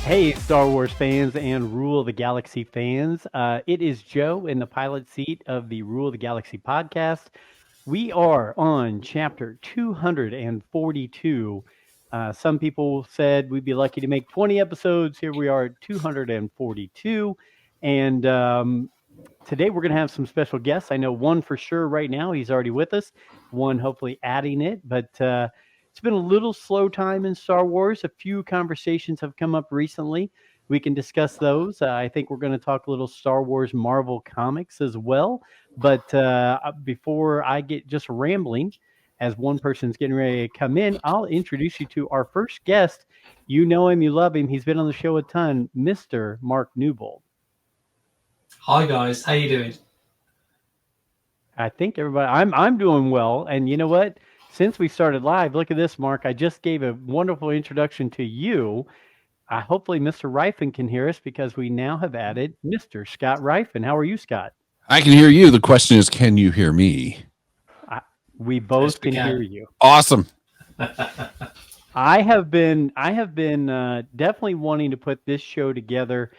Hey, Star Wars fans and Rule of the Galaxy fans. It is Joe in the pilot seat of the Rule of the Galaxy podcast. We are on chapter 242. Some people said we'd be lucky to make 20 episodes. Here we are at 242. And today we're going to have some special guests. I know one for sure right now. He's already with us. One hopefully adding it. But it's been a little slow time in Star Wars. A few conversations have come up recently. We can discuss those. I think we're going to talk a little Star Wars Marvel comics as well. But before I get just rambling, as one person's getting ready to come in, I'll introduce you to our first guest. You know him, you love him. He's been on the show a ton, Mr. Mark Newbold. Hi guys, how you doing? I think everybody, I'm doing well. And you know what? Since we started live, look at this, Mark. I just gave a wonderful introduction to you. Hopefully, Mr. Ryfun can hear us because we now have added Mr. Scott Ryfun. How are you, Scott? I can hear you. The question is, can you hear me? We both can hear you. Awesome. I have been definitely wanting to put this show together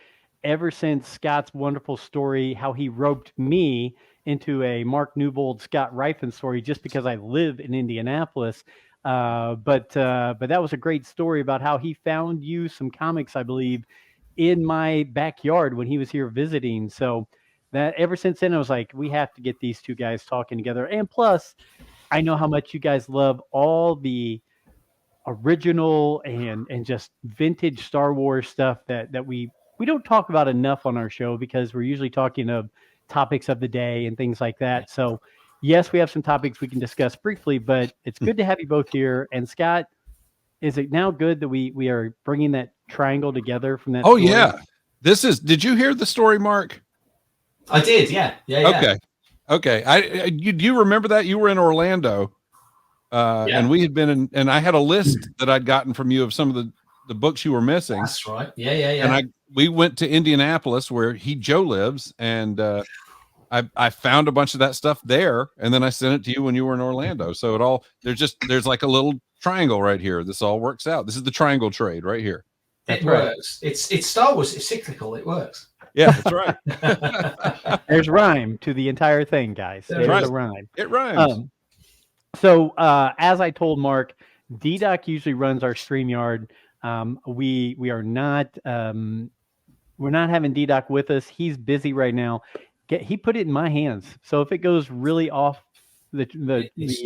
ever since Scott's wonderful story, how he roped me into a Mark Newbold, Scott Ryfun story just because I live in Indianapolis. But that was a great story about how he found you some comics, I believe, in my backyard when he was here visiting. So that ever since then, I was like, we have to get these two guys talking together. And plus, I know how much you guys love all the original and just vintage Star Wars stuff that we don't talk about enough on our show because we're usually talking of topics of the day and things like that. So yes, we have some topics we can discuss briefly, but it's good to have you both here. And Scott, is it now good that we are bringing that triangle together from that? Oh, story? Yeah. Did you hear the story, Mark? I did. Yeah. Okay. Do you remember that you were in Orlando and we had been and I had a list that I'd gotten from you of some of the books you were missing. That's right. Yeah. And we went to Indianapolis where Joe lives, and I found a bunch of that stuff there, and then I sent it to you when you were in Orlando. So there's like a little triangle right here. This all works out. This is the triangle trade right here. It works. It's Star Wars. It's cyclical. It works. Yeah, that's right. There's rhyme to the entire thing, guys. There's a rhyme. It rhymes. So as I told Mark, D-Doc usually runs our StreamYard. We are not we're not having D-Doc with us. He's busy right now. He put it in my hands. So if it goes really off the stuff, it's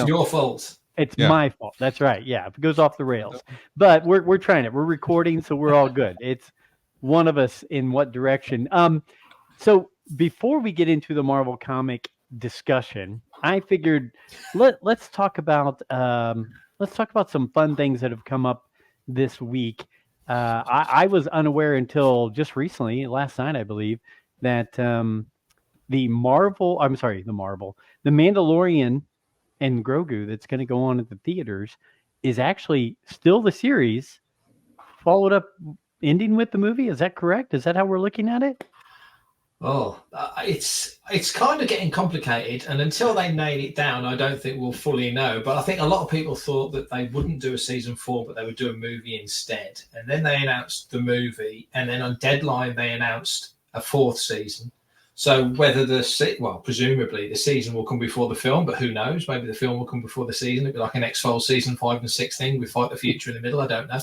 your fault. It's my fault. That's right. Yeah, if it goes off the rails. But we're trying it. We're recording, so we're all good. It's one of us in what direction. So before we get into the Marvel comic discussion, I figured let's talk about some fun things that have come up this week. I was unaware until just recently, last night, I believe, that the Mandalorian and Grogu that's going to go on at the theaters is actually still the series followed up ending with the movie. Is that correct? Is that how we're looking at it? Oh, it's kind of getting complicated, and until they nail it down, I don't think we'll fully know. But I think a lot of people thought that they wouldn't do a season 4, but they would do a movie instead. And then they announced the movie, and then on Deadline they announced a 4th season. So whether presumably the season will come before the film, but who knows? Maybe the film will come before the season. It'll be like an X-Files season 5 and 6 thing with Fight the Future in the middle. I don't know.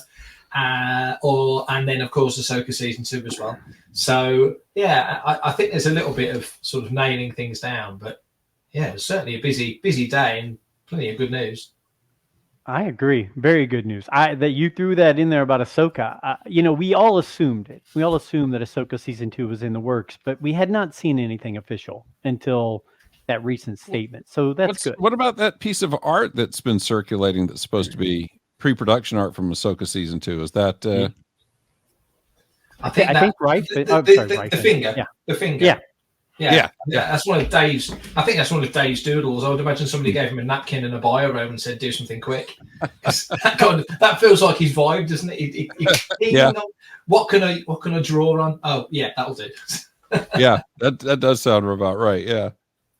And then of course Ahsoka season 2 as well. So yeah, I think there's a little bit of sort of nailing things down, but yeah, it's certainly a busy day and plenty of good news. I agree. Very good news. That you threw that in there about Ahsoka. We all assumed it. We all assumed that Ahsoka season 2 was in the works, but we had not seen anything official until that recent statement. So that's good. What about that piece of art that's been circulating that's supposed to be pre-production art from Ahsoka season 2? Is that? I think right. The finger. Yeah. The finger. Yeah. That's one of Dave's. I think that's one of Dave's doodles. I would imagine somebody gave him a napkin and a biro and said, "Do something quick." That feels like his vibe, doesn't it? What can I draw on? Oh, yeah, that'll do. Yeah, that does sound about right. Yeah.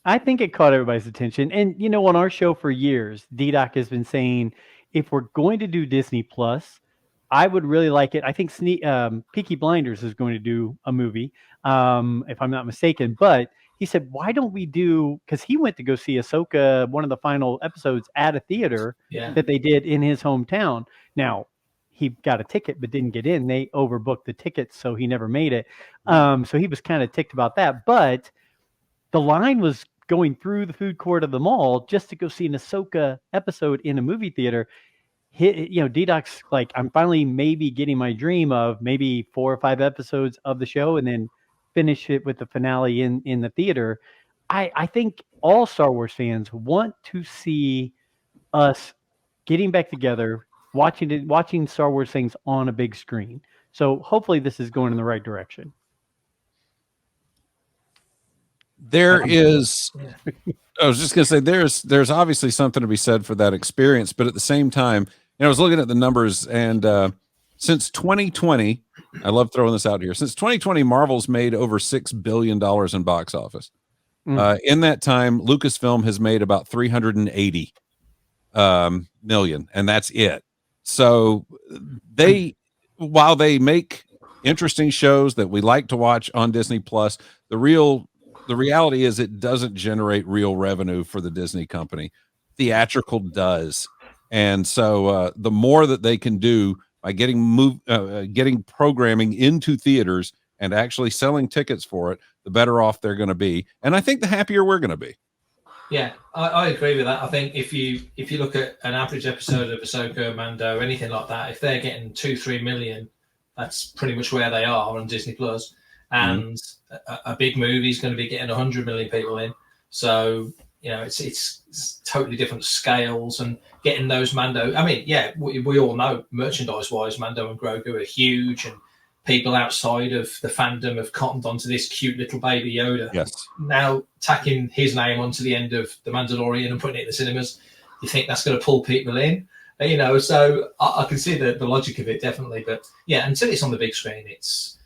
I think it caught everybody's attention. And, on our show for years, D-Doc has been saying, if we're going to do Disney Plus, I would really like it. I think Peaky Blinders is going to do a movie, if I'm not mistaken. But he said, why don't we do, because he went to go see Ahsoka, one of the final episodes, at a theater Yeah. that they did in his hometown. Now, he got a ticket but didn't get in. They overbooked the tickets, so he never made it. So he was kind of ticked about that. But the line was going through the food court of the mall just to go see an Ahsoka episode in a movie theater. D-Doc's like, I'm finally maybe getting my dream of maybe 4 or 5 episodes of the show and then finish it with the finale in the theater. I think all Star Wars fans want to see us getting back together, watching Star Wars things on a big screen. So hopefully this is going in the right direction. There is, I was just going to say, there's obviously something to be said for that experience, but at the same time, I was looking at the numbers, and since 2020, I love throwing this out here. Since 2020, Marvel's made over $6 billion in box office. In that time, Lucasfilm has made about 380 million, and that's it. So while they make interesting shows that we like to watch on Disney Plus, the reality is it doesn't generate real revenue for the Disney company. Theatrical does. And so the more that they can do by getting programming into theaters and actually selling tickets for it, the better off they're going to be. And I think the happier we're going to be. Yeah, I agree with that. I think if you look at an average episode of Ahsoka, Mando, anything like that, if they're getting 2-3 million, that's pretty much where they are on Disney Plus. And a big movie is going to be getting 100 million people in. So, it's totally different scales, and getting those Mando. I mean, yeah, we all know merchandise-wise, Mando and Grogu are huge, and people outside of the fandom have cottoned onto this cute little baby Yoda. Yes. Now tacking his name onto the end of The Mandalorian and putting it in the cinemas, you think that's going to pull people in? So I can see the logic of it, definitely. But yeah, until it's on the big screen, it's,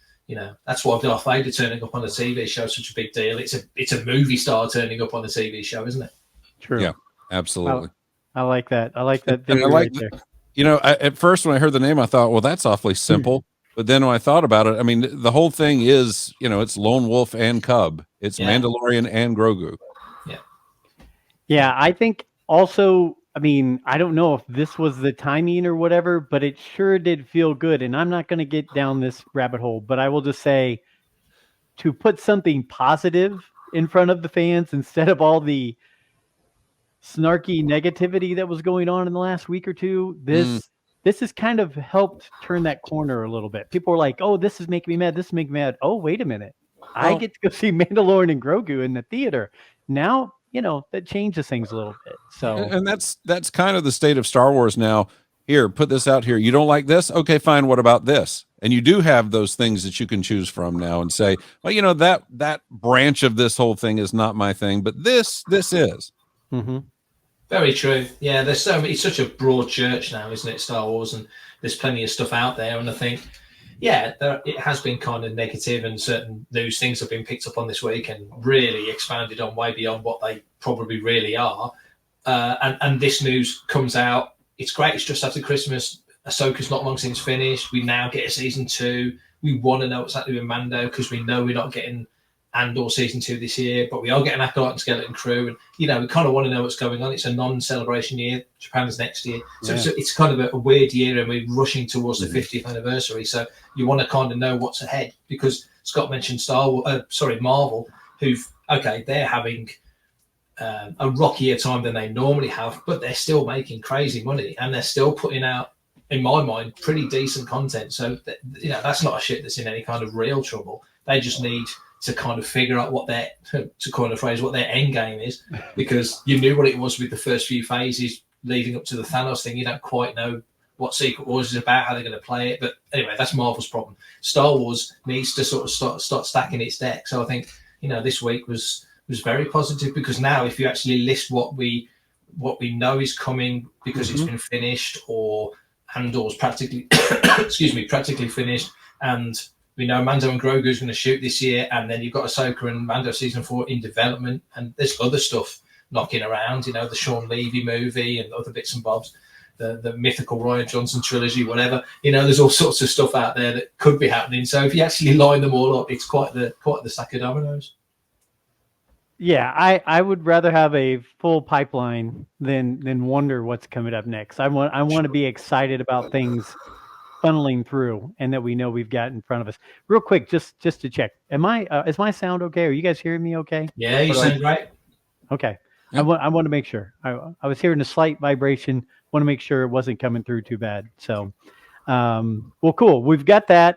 that's why Darth Vader turning up on a TV show is such a big deal. It's a movie star turning up on a TV show, isn't it? True. Yeah, absolutely. I like that. I like that. And I like there. At first when I heard the name, I thought, well, that's awfully simple. But then when I thought about it, I mean, the whole thing is, it's Lone Wolf and Cub. It's Mandalorian and Grogu. Yeah. Yeah, I think also, I mean, I don't know if this was the timing or whatever, but it sure did feel good. And I'm not going to get down this rabbit hole, but I will just say, to put something positive in front of the fans instead of all the snarky negativity that was going on in the last week or two, this has kind of helped turn that corner a little bit. People were like, oh, this is making me mad. This is making me mad. Oh, wait a minute. I get to go see Mandalorian and Grogu in the theater. Now, that changes things a little bit. So, and that's kind of the state of Star Wars now. Here, put this out here. You don't like this? Okay, fine. What about this? And you do have those things that you can choose from now and say, well, that branch of this whole thing is not my thing, but this is. Mm-hmm. Very true. Yeah, it's such a broad church now, isn't it, Star Wars? And there's plenty of stuff out there. And I think, it has been kind of negative, and certain news things have been picked up on this week and really expanded on way beyond what they probably really are. And this news comes out. It's great. It's just after Christmas. Ahsoka's not long since finished. We now get a season 2. We want to know what's happening with Mando because we know we're not getting Andor season 2 this year, but we are getting Acolyte and Skeleton Crew, and we kind of want to know what's going on. It's a non-celebration year. Japan's next year, so it's kind of a weird year, and we're rushing towards the 50th anniversary. So you want to kind of know what's ahead, because Scott mentioned Marvel, they're having a rockier time than they normally have, but they're still making crazy money, and they're still putting out, in my mind, pretty decent content. So that's not a shit that's in any kind of real trouble. They just need to kind of figure out what their end game is, because you knew what it was with the first few phases leading up to the Thanos thing. You don't quite know what Secret Wars is about, how they're going to play it. But anyway, that's Marvel's problem. Star Wars needs to sort of start stacking its deck. So I think, this week was very positive, because now if you actually list what we know is coming because it's been finished, or Andor's practically practically finished, and we know Mando and Grogu is going to shoot this year, and then you've got Ahsoka and Mando season 4 in development, and there's other stuff knocking around, the Sean Levy movie and other bits and bobs. the mythical Ryan Johnson trilogy, whatever. There's all sorts of stuff out there that could be happening. So if you actually line them all up, it's quite the stack of dominoes. Yeah, I would rather have a full pipeline than wonder what's coming up next. I want to be excited about things funneling through and that we know we've got in front of us. Real quick, just to check, is my sound okay? Are you guys hearing me okay? Yeah, you sound great. Okay. Yep. I want to make sure. I was hearing a slight vibration. Want to make sure it wasn't coming through too bad. So, well, cool. We've got that.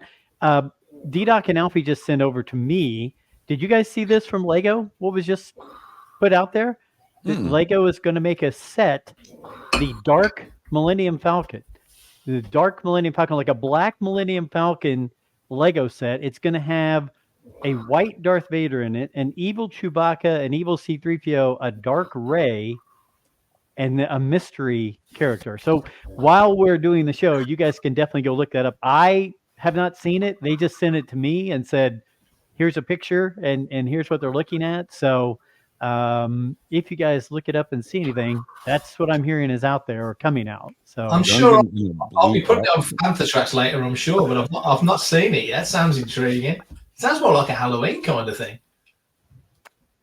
D-Doc and Alfie just sent over to me. Did you guys see this from Lego? What was just put out there? Lego is going to make a set, the Dark Millennium Falcon. The Dark Millennium Falcon, like a black Millennium Falcon Lego set. It's going to have a white Darth Vader in it, an evil Chewbacca, an evil C-3PO, a Dark Rey, and a mystery character. So while we're doing the show, you guys can definitely go look that up. I have not seen it. They just sent it to me and said, here's a picture and here's what they're looking at. So if you guys look it up and see anything, that's what I'm hearing is out there or coming out. So I'm sure I'll be putting it on Panther Tracks later, I'm sure, but I've not seen it yet. Sounds intriguing. Sounds more like a Halloween kind of thing.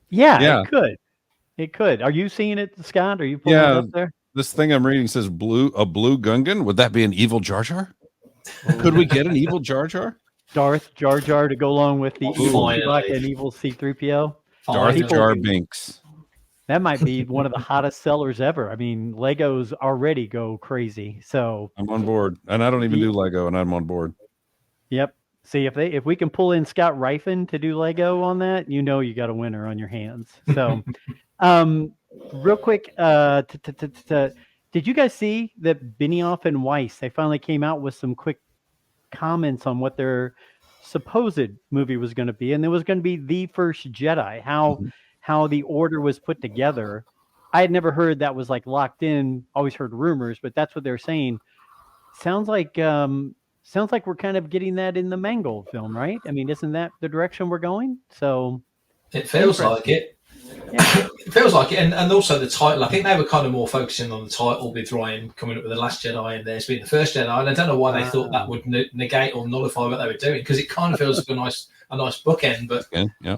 Yeah. It could. Are you seeing it, Scott? Are you pulling it up there? This thing I'm reading says a blue Gungan. Would that be an evil Jar Jar? Could we get an evil Jar Jar? Darth Jar Jar to go along with the evil Chewbacca and evil C-3PO. Darth Jar Binks. That might be one of the hottest sellers ever. I mean, Legos already go crazy. So I'm on board, and I don't even do Lego, and I'm on board. Yep. See, if we can pull in Scott Ryfun to do Lego on that, you got a winner on your hands. So, real quick, did you guys see that Benioff and Weiss, they finally came out with some quick comments on what their supposed movie was going to be, and it was going to be The First Jedi, how the order was put together. I had never heard that was like locked in, always heard rumors, but that's what they're saying. Sounds like we're kind of getting that in the Mangold film, right? I mean, isn't that the direction we're going? So it feels like it. Yeah. It feels like it, and also the title. I think they were kind of more focusing on the title with Ryan coming up with The Last Jedi and there's been The First Jedi, and I don't know why they thought that would negate or nullify what they were doing, because it kind of feels like a nice bookend. But yeah,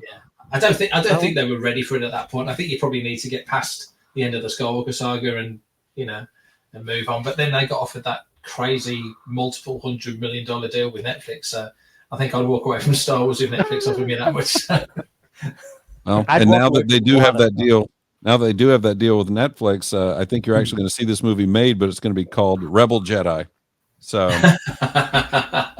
I don't think they were ready for it at that point. I think you probably need to get past the end of the Skywalker saga and move on. But then they got offered that crazy multiple $100 million deal with Netflix. So I think I'd walk away from Star Wars if Netflix offered me that much. Well, and now that they do have that deal, with Netflix, I think you're actually going to see this movie made, but it's going to be called Rebel Jedi. So I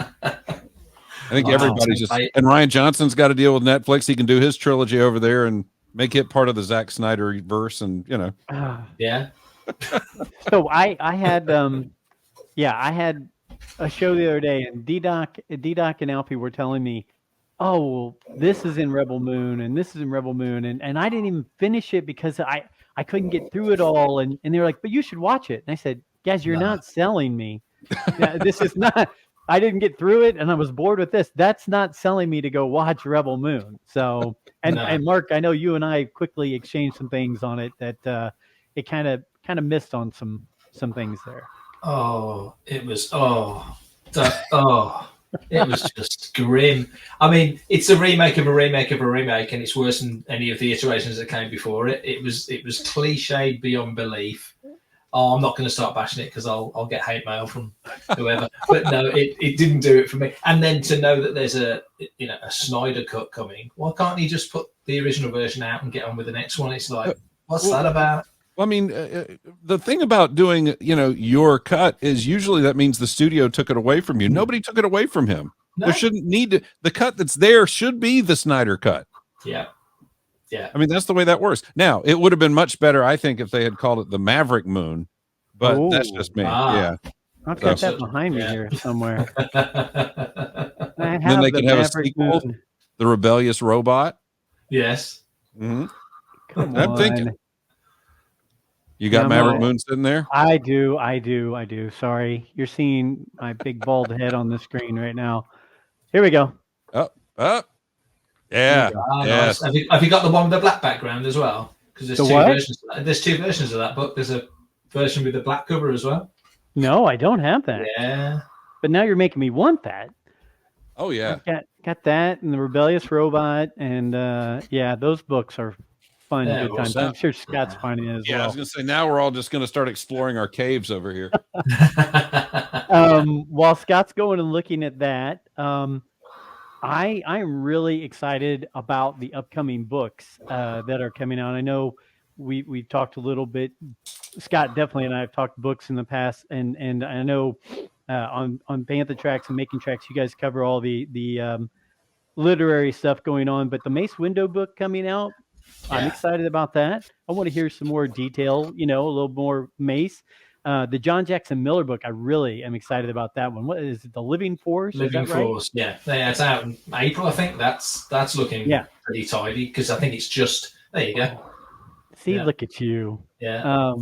think everybody's just, and Ryan Johnson's got a deal with Netflix. He can do his trilogy over there and make it part of the Zack Snyder verse, and yeah. So I had a show the other day, and D-Doc and Alfie were telling me, oh, well, this is in Rebel Moon and this is in Rebel Moon, and I didn't even finish it because I couldn't get through it all, and they were like, but you should watch it. And I said, guys, you're not selling me. This is not. I didn't get through it, and I was bored with this. That's not selling me to go watch Rebel Moon. So, and Mark, I know you and I quickly exchanged some things on it that it kind of missed on some things there. Oh, it was it was just grim. I mean, it's a remake of a remake of a remake, and it's worse than any of the iterations that came before it. It was cliched beyond belief. Oh, I'm not going to start bashing it because I'll get hate mail from whoever. But no, it didn't do it for me. And then to know that there's a Snyder cut coming, why can't he just put the original version out and get on with the next one? It's like, what's that about? I mean, the thing about doing, your cut is usually that means the studio took it away from you. Nobody took it away from him. No. There shouldn't need to. The cut that's there should be the Snyder cut. Yeah. I mean, that's the way that works. Now, it would have been much better, I think, if they had called it the Maverick Moon, but that's just me. Yeah. I've got that behind me here somewhere. And then they could have a sequel, The Rebellious Robot. Yes. Mm-hmm. Come I'm on. thinking. You got Maverick Moon sitting there? I do. Sorry. You're seeing my big bald head on the screen right now. Here we go. Up. Yeah. Nice. Have you got the one with the black background as well? Because there's two versions of that. There's two versions of that book. There's a version with the black cover as well. No, I don't have that. Yeah. But now you're making me want that. Oh yeah. I've got that and the Rebellious Robot, and yeah, those books are fun, Yeah, good times. awesome. I'm sure Scott's finding it as Yeah, I was well. gonna say now we're all just gonna start exploring our caves over here. While Scott's going and looking at that, I'm really excited about the upcoming books that are coming out. I know we've talked a little bit. Scott definitely and I have talked books in the past, and I know on Bantha Tracks and Making Tracks, you guys cover all the literary stuff going on. But the Mace Window book coming out, I'm excited about that. I want to hear some more detail, a little more Mace. The John Jackson Miller book, I really am excited about that one. What is it? The Living Force? Living is that right? Force, yeah, it's out in April. I think that's looking pretty tidy because I think it's just there. You go. See, look at you. Yeah.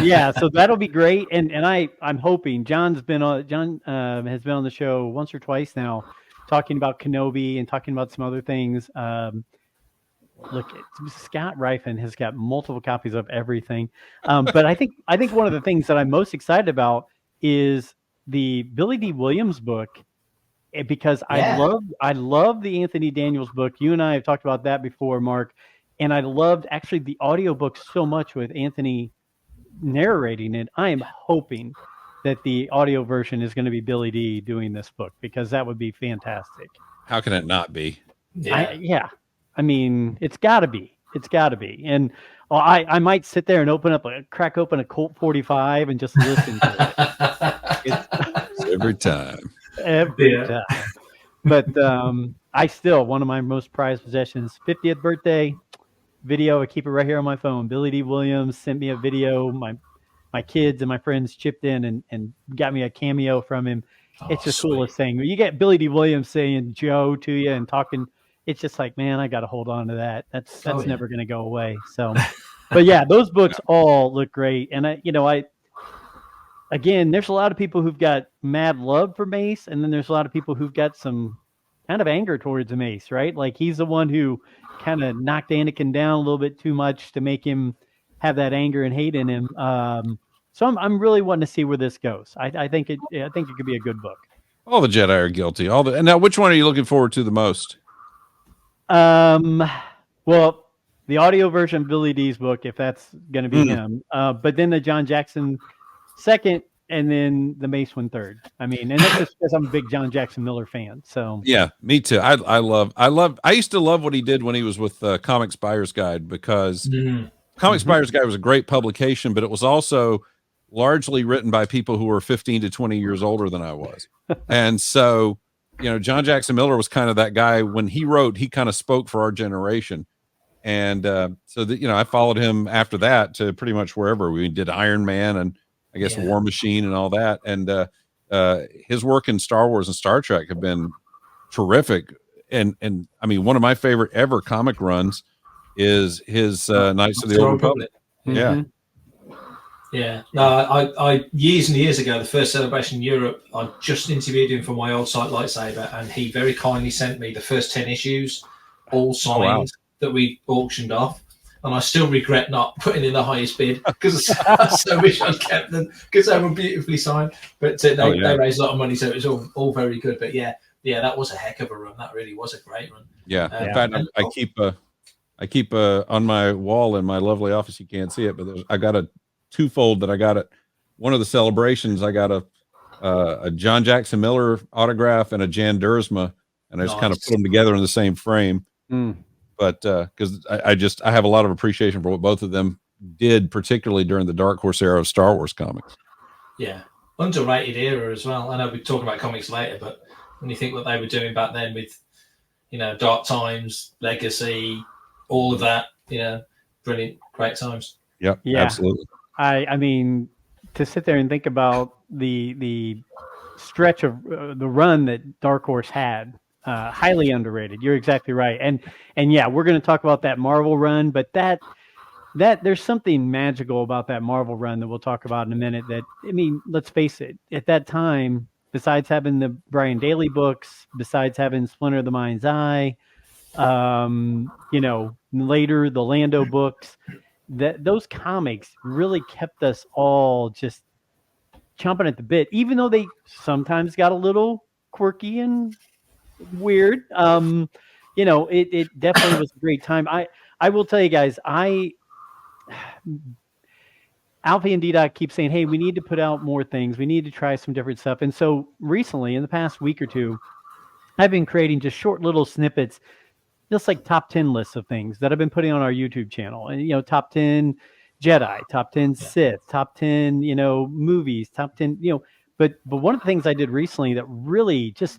Yeah. So that'll be great. And I'm hoping John has been on the show once or twice now, talking about Kenobi and talking about some other things. Look, Scott Ryfun has got multiple copies of everything. But I think one of the things that I'm most excited about is the Billy D. Williams book, because I love the Anthony Daniels book. You and I have talked about that before, Mark. And I loved actually the audiobook so much with Anthony narrating it. I am hoping that the audio version is going to be Billy D doing this book, because that would be fantastic. How can it not be? Yeah. I mean, it's got to be. It's got to be. And I might sit there and crack open a Colt 45 and just listen to it. Every time. Every time. But I still, one of my most prized possessions, 50th birthday video. I keep it right here on my phone. Billy D. Williams sent me a video. My kids and my friends chipped in and got me a cameo from him. It's the coolest thing. You get Billy D. Williams saying Joe to you and talking. It's just like, man, I got to hold on to that. That's never going to go away. So, but yeah, those books all look great. And again, there's a lot of people who've got mad love for Mace, and then there's a lot of people who've got some kind of anger towards Mace, right? Like he's the one who kind of knocked Anakin down a little bit too much to make him have that anger and hate in him. So I'm really wanting to see where this goes. I think it could be a good book. All the Jedi are guilty. And now, which one are you looking forward to the most? Well, the audio version of Billy D's book, if that's going to be him. But then the John Jackson second, and then the Mace one third. I mean, and that's just because I'm a big John Jackson Miller fan. So yeah, me too. I used to love what he did when he was with Comics Buyer's Guide, because Comics Buyer's Guide was a great publication, but it was also largely written by people who were 15 to 20 years older than I was. And so, John Jackson Miller was kind of that guy. When he wrote, he kind of spoke for our generation. And so that, I followed him after that to pretty much wherever. We did Iron Man and I guess War Machine and all that. And his work in Star Wars and Star Trek have been terrific. And I mean, one of my favorite ever comic runs is his Knights of the Old Republic. Yeah. Yeah. No, I years and years ago, the first celebration in Europe, I just interviewed him for my old site Lightsaber, and he very kindly sent me the first 10 issues, all signed, that we auctioned off. And I still regret not putting in the highest bid, because I so wish I'd kept them, because they were beautifully signed. But they raised a lot of money, so it was all very good. But yeah, that was a heck of a run. That really was a great run. Yeah. In fact, I keep on my wall in my lovely office. You can't see it, but I got a twofold that I got at one of the celebrations. I got a John Jackson Miller autograph and a Jan Duursma, and I just kind of put them together in the same frame. But because I have a lot of appreciation for what both of them did, particularly during the Dark Horse era of Star Wars comics. Yeah, underrated era as well. I know we're talking about comics later, but when you think what they were doing back then with, Dark Times, Legacy, all of that, brilliant, great times. Yep, yeah, absolutely. I mean, to sit there and think about the stretch of the run that Dark Horse had, highly underrated. You're exactly right. And yeah, we're going to talk about that Marvel run, but that there's something magical about that Marvel run that we'll talk about in a minute. That, I mean, let's face it, at that time, besides having the Brian Daly books, besides having Splinter of the Mind's Eye, later the Lando books, those comics really kept us all just chomping at the bit, even though they sometimes got a little quirky and weird. It definitely was a great time. I will tell you guys, Alfie and D-Doc keep saying, hey, we need to put out more things. We need to try some different stuff. And so recently, in the past week or two, I've been creating just short little snippets, just like top 10 lists of things that I've been putting on our YouTube channel. And, top 10 Jedi, top 10 Sith, top 10, movies, top 10, but one of the things I did recently that really just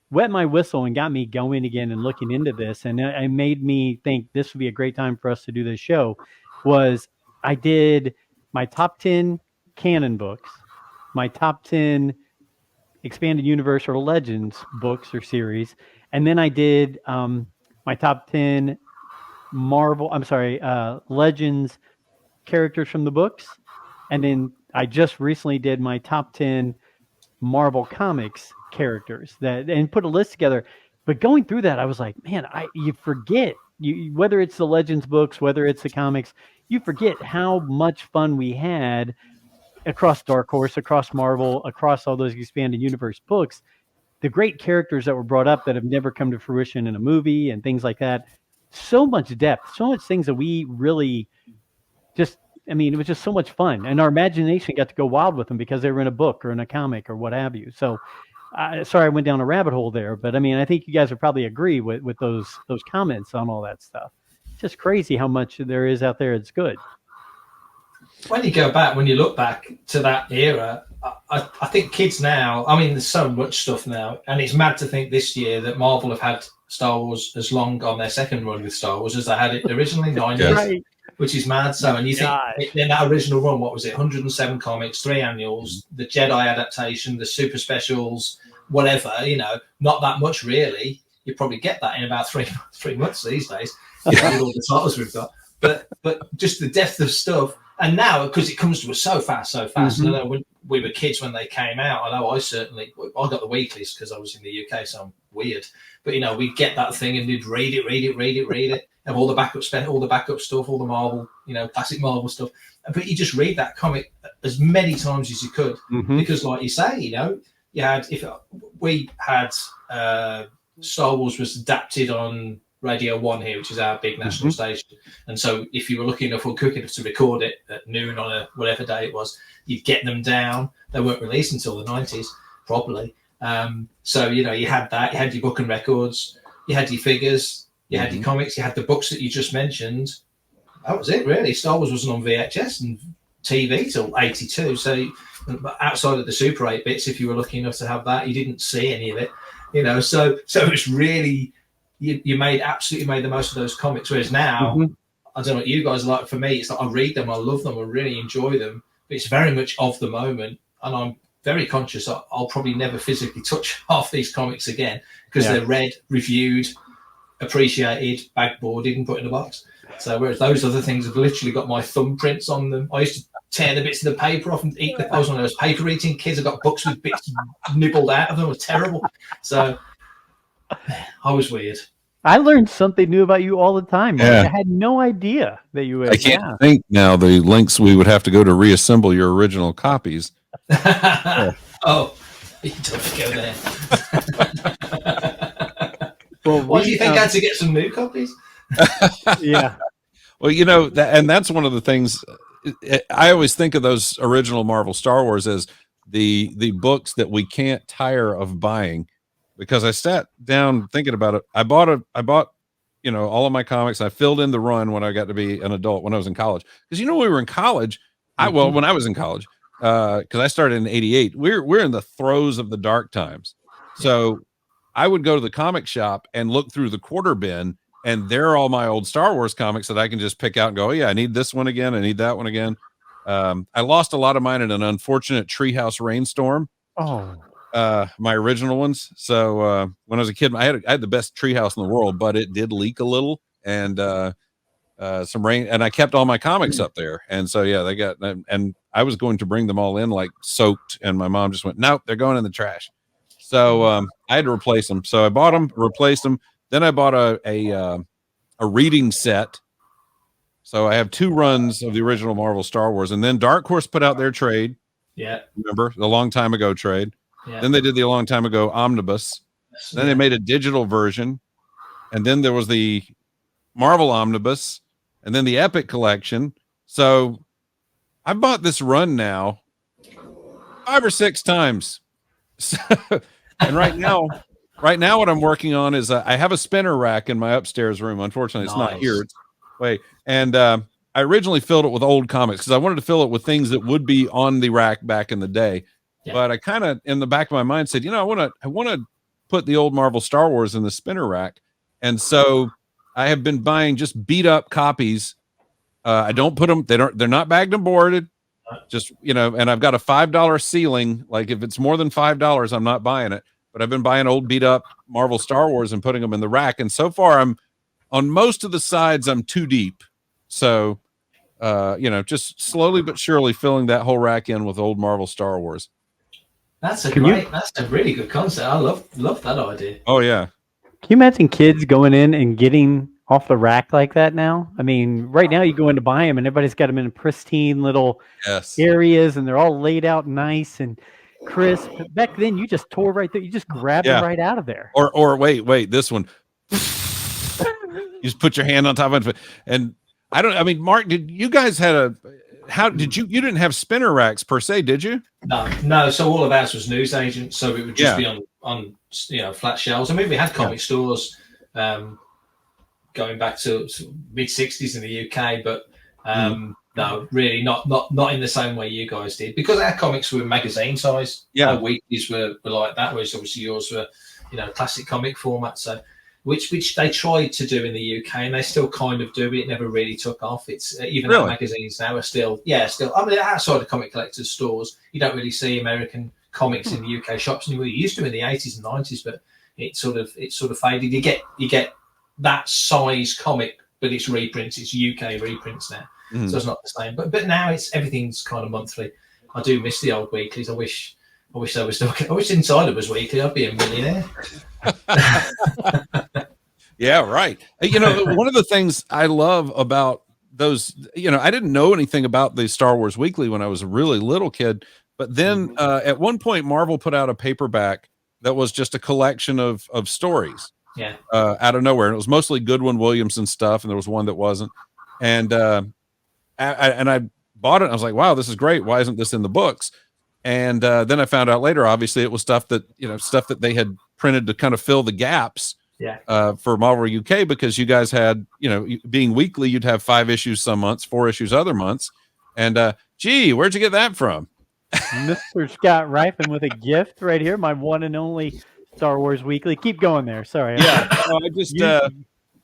wet my whistle and got me going again and looking into this, and it made me think this would be a great time for us to do this show, was I did my top 10 canon books, my top 10 expanded universe or legends books or series, and then I did my top 10 legends characters from the books, and then I just recently did my top 10 Marvel Comics characters and put a list together. But going through that, I was like, man, you forget, whether it's the Legends books, whether it's the comics, you forget how much fun we had across Dark Horse, across Marvel, across all those expanded universe books. The great characters that were brought up that have never come to fruition in a movie and things like that. So much depth, so much things that we really just, it was just so much fun. And our imagination got to go wild with them because they were in a book or in a comic or what have you. So, sorry I went down a rabbit hole there, but I think you guys would probably agree with those comments on all that stuff. It's just crazy how much there is out there. It's good. When you look back to that era, I think kids now, there's so much stuff now, and it's mad to think this year that Marvel have had Star Wars as long on their second run with Star Wars as they had it originally, 9 years, right. Which is mad. So, and you think in that original run, what was it, 107 comics, 3 annuals, the Jedi adaptation, the super specials, whatever, not that much really. You probably get that in about three months these days, with all the titles we've got. But just the depth of stuff. And now, because it comes to us so fast. Mm-hmm. And I know when we were kids when they came out, I know I got the weeklies because I was in the UK, so I'm weird. But, we'd get that thing and we'd read it, have all the backup stuff, all the Marvel, classic Marvel stuff. But you just read that comic as many times as you could. Mm-hmm. Because like you say, we had Star Wars was adapted on Radio 1 here, which is our big national station. And so if you were lucky enough or quick enough to record it at noon on a whatever day it was, you'd get them down. They weren't released until the 90s, properly. So, you had that. You had your book and records. You had your figures. You had your comics. You had the books that you just mentioned. That was it, really. Star Wars wasn't on VHS and TV till 82. So outside of the Super 8 bits, if you were lucky enough to have that, you didn't see any of it. So it's really... You absolutely made the most of those comics. Whereas now, I don't know what you guys are like. For me, it's like I read them, I love them, I really enjoy them. But it's very much of the moment, and I'm very conscious I'll probably never physically touch half these comics again because they're read, reviewed, appreciated, bagboarded, and put in a box. So whereas those other things have literally got my thumbprints on them. I used to tear the bits of the paper off and eat them. I was one of those paper eating kids. I got books with bits nibbled out of them. It was terrible. So I was weird. I learned something new about you all the time. Yeah. I had no idea that you would. I can't think now the links we would have to go to reassemble your original copies. Oh, you don't go there. Well, why do you think I had to get some new copies? Yeah. Well, and that's one of the things I always think of those original Marvel Star Wars as the books that we can't tire of buying. Because I sat down thinking about it. I bought all of my comics. I filled in the run when I got to be an adult when I was in college. Because we were in college. When I was in college, because I started in '88. We're in the throes of the dark times. So I would go to the comic shop and look through the quarter bin, and there are all my old Star Wars comics that I can just pick out and go, oh yeah, I need this one again. I need that one again. I lost a lot of mine in an unfortunate treehouse rainstorm. Oh. My original ones. So when I was a kid, I had the best treehouse in the world, but it did leak a little, and some rain. And I kept all my comics up there, and so they got. And I was going to bring them all in like soaked, and my mom just went, "Nope, they're going in the trash." So I had to replace them. So I bought them, replaced them. Then I bought a reading set. So I have 2 runs of the original Marvel Star Wars, and then Dark Horse put out their trade. Yeah. Remember the long time ago trade? Yeah. Then they did the a long time ago omnibus. Then they made a digital version, and then there was the Marvel omnibus, and then the Epic collection. So I bought this run now 5 or 6 times. So, and right now, what I'm working on is I have a spinner rack in my upstairs room. Unfortunately, it's not here. It's way. And I originally filled it with old comics because I wanted to fill it with things that would be on the rack back in the day. Yeah. But I kind of, in the back of my mind, said, I want to put the old Marvel Star Wars in the spinner rack. And so I have been buying just beat up copies. I don't put them. They're not bagged and boarded. Just, and I've got a $5 ceiling. Like if it's more than $5, I'm not buying it. But I've been buying old beat up Marvel Star Wars and putting them in the rack. And so far I'm on most of the sides, I'm too deep. So, just slowly but surely filling that whole rack in with old Marvel Star Wars. That's a really good concept. I love that idea. Oh yeah. Can you imagine kids going in and getting off the rack like that now? I mean, right now you go in to buy them and everybody's got them in pristine little areas and they're all laid out nice and crisp. Back then you just tore right there. You just grabbed them right out of there. Or wait, this one. You just put your hand on top of it. And Mark, did you guys you didn't have spinner racks per se, did you? No. So all of ours was newsagent. So it would just be on flat shelves. I mean, we had comic stores, going back to mid '60s in the UK, but no, really not in the same way you guys did, because our comics were magazine size. Our weeklies were like that, whereas obviously yours were, classic comic format. So, which they tried to do in the UK, and they still kind of do. But it never really took off. It's even our magazines now are still. I mean, outside of comic collectors' stores, you don't really see American comics in the UK shops anymore. You used to in the '80s and '90s, but it sort of faded. You get that size comic, but it's reprints. It's UK reprints now, so it's not the same. But now everything's kind of monthly. I do miss the old weeklies. I wish they were still. I wish Insider was weekly. I'd be a millionaire. Yeah, right. One of the things I love about those, I didn't know anything about the Star Wars Weekly when I was a really little kid, but then at one point Marvel put out a paperback that was just a collection of stories. Yeah. Out of nowhere. And it was mostly Goodwin Williamson stuff, and there was one that wasn't. And I bought it and I was like, wow, this is great. Why isn't this in the books? And then I found out later, obviously, it was stuff that they had printed to kind of fill the gaps for Marvel UK, because you guys had, being weekly, you'd have 5 issues some months, 4 issues other months. And gee, where'd you get that from? Mr. Scott Ryfun with a gift right here, my one and only Star Wars Weekly. Keep going there. Sorry. Yeah. I just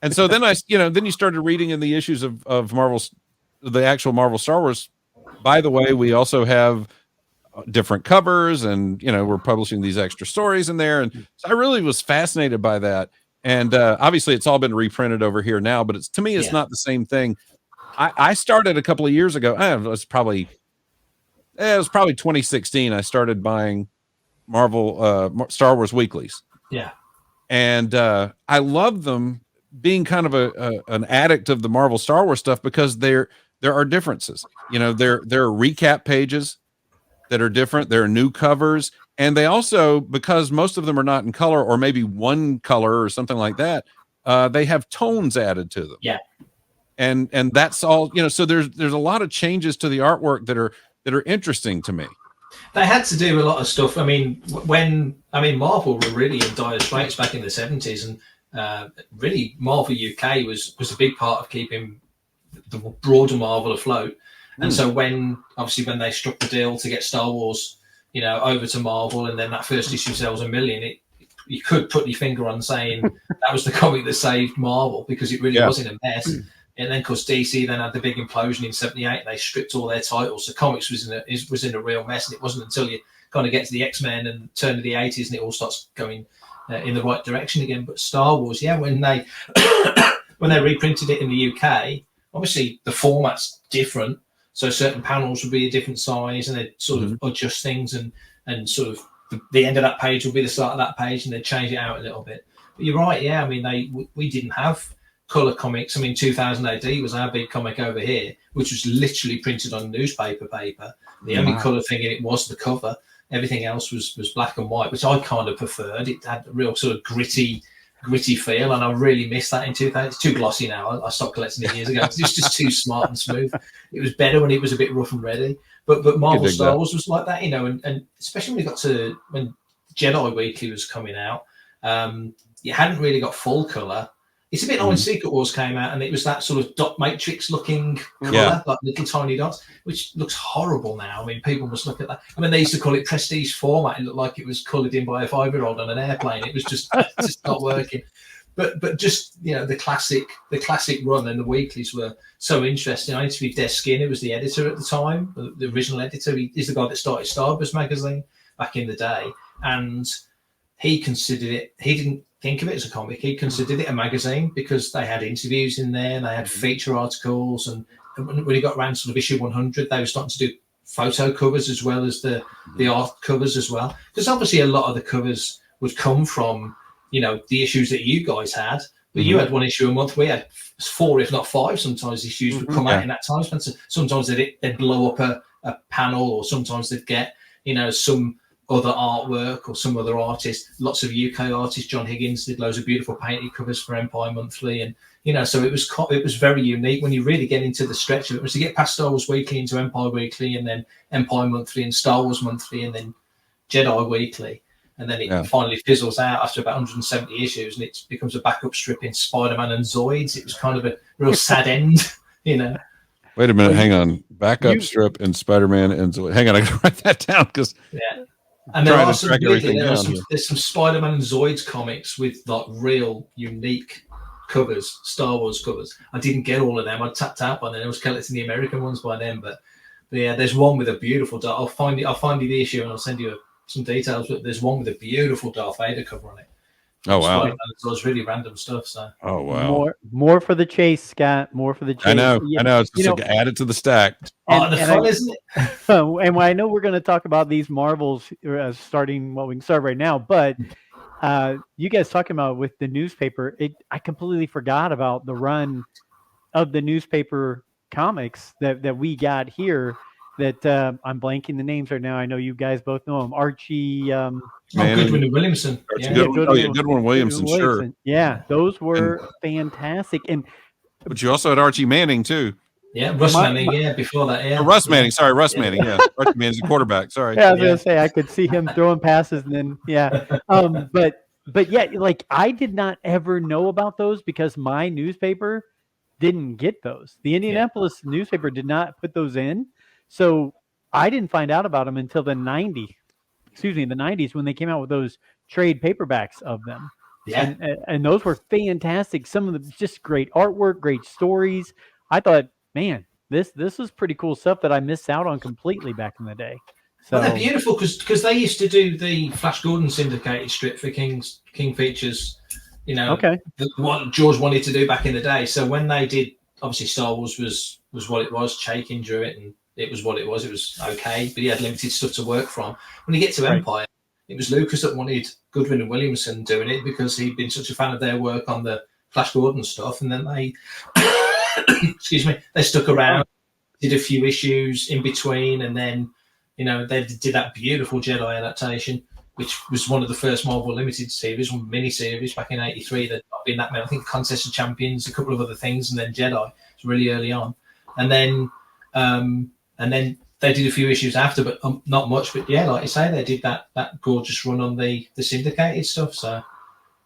and so then then you started reading in the issues of Marvel's, the actual Marvel Star Wars. By the way, we also have different covers, and we're publishing these extra stories in there. And so I really was fascinated by that. And obviously it's all been reprinted over here now, but to me, it's not the same thing. I started a couple of years ago. It was probably 2016. I started buying Marvel Star Wars weeklies. Yeah. And I love them, being kind of an addict of the Marvel Star Wars stuff, because there are differences. There are recap pages that are different. There are new covers, and they also, because most of them are not in color, or maybe one color or something like that, they have tones added to them. Yeah. And that's all, so there's a lot of changes to the artwork that are interesting to me. They had to do a lot of stuff. I mean, Marvel were really in dire straits back in the 70s, and really Marvel UK was a big part of keeping the broader Marvel afloat. And so when they struck the deal to get Star Wars, over to Marvel, and then that first issue sells 1 million, you could put your finger on saying that was the comic that saved Marvel, because it really was in a mess. And then, of course, DC then had the big implosion in '78. They stripped all their titles, so comics was in a real mess. And it wasn't until you kind of get to the X-Men and turn to the '80s and it all starts going in the right direction again. But Star Wars, when they reprinted it in the UK, obviously the format's different, so certain panels would be a different size, and they'd sort of adjust things, and sort of the end of that page would be the start of that page, and they'd change it out a little bit. But you're right, I mean, we didn't have color comics. I mean, 2000 AD was our big comic over here, which was literally printed on newspaper paper. The only color thing in it was the cover. Everything else was black and white, which I kind of preferred. It had a real sort of gritty feel, and I really miss that in 2000. It's too glossy now. I stopped collecting it years ago. It was just too smart and smooth. It was better when it was a bit rough and ready. But Marvel Star Wars was like that, you know, and especially when it got to when Jedi Weekly was coming out, you hadn't really got full color. It's a bit like when Secret Wars came out, and it was that sort of dot matrix looking color, like little tiny dots, which looks horrible now. I mean, people must look at that. I mean, they used to call it prestige format. It looked like it was colored in by a 5-year-old on an airplane. It was just not working. But just, you know, the classic run and the weeklies were so interesting. I interviewed Des Skinner, who was the editor at the time, the original editor. He's the guy that started Star Wars magazine back in the day, and he considered it. He didn't think of it as a comic. He considered it a magazine because they had interviews in there, and they had feature articles, and when he got around sort of issue 100, they were starting to do photo covers as well as the art covers as well, because obviously a lot of the covers would come from, you know, the issues that you guys had, but you had one issue a month. We had 4, if not 5, sometimes issues would come out in that time span. Sometimes they'd blow up a panel, or sometimes they'd get, you know, some other artwork or some other artist. Lots of UK artists. John Higgins did loads of beautiful painted covers for Empire Monthly, and you know, so it was very unique. When you really get into the stretch of it, was to get past Star Wars Weekly into Empire Weekly, and then Empire Monthly and Star Wars Monthly, and then Jedi Weekly, and then it finally fizzles out after about 170 issues, and it becomes a backup strip in Spider-Man and Zoids. It was kind of a real sad end, you know. Wait a minute, hang on. Backup strip in Spider-Man and Zoids. Hang on, I gotta write that down because and there are some, there's some Spider-Man and Zoids comics with like real unique covers, Star Wars covers. I didn't get all of them. I tapped out by then. I was collecting the American ones by then, but yeah, there's one with a beautiful. I'll find you the issue and I'll send you some details. But there's one with a beautiful Darth Vader cover on it. Oh wow! So it's really random stuff. So more for the chase, Scott. More for the chase. I know. It's just like add it to the stack. Isn't it? And I know we're going to talk about these Marvels starting. Well, we can start right now, but you guys talking about with the newspaper, I completely forgot about the run of the newspaper comics that we got here. That I'm blanking the names right now. I know you guys both know them. Archie. Goodwin and Williamson. Goodwin Williamson, sure. Yeah, those were fantastic. But you also had Archie Manning too. Yeah, Russ Manning. Before that. Yeah, Russ Manning. Sorry, Russ Manning. Yeah, Archie Manning's the quarterback. Sorry. Yeah, I was gonna say I could see him throwing passes, and then but yeah, like I did not ever know about those because my newspaper didn't get those. The Indianapolis newspaper did not put those in, so I didn't find out about them until the 90s when they came out with those trade paperbacks of them. Yeah. And those were fantastic. Some of them just great artwork, great stories. I thought, man, this is pretty cool stuff that I missed out on completely back in the day. So they're beautiful because they used to do the Flash Gordon syndicated strip for King Features, you know, what George wanted to do back in the day. So when they did, obviously Star Wars was what it was. Chaikin drew it, and it was what it was. It was okay, but he had limited stuff to work from. When you get to Empire, it was Lucas that wanted Goodwin and Williamson doing it because he'd been such a fan of their work on the Flash Gordon stuff, and then they, they stuck around, did a few issues in between, and then, you know, they did that beautiful Jedi adaptation, which was one of the first Marvel Limited series, one mini series back in '83. That not been that many. I think Contest of Champions, a couple of other things, and then Jedi. It's really early on, and then they did a few issues after, but not much. But yeah, like you say, they did that gorgeous run on the syndicated stuff. So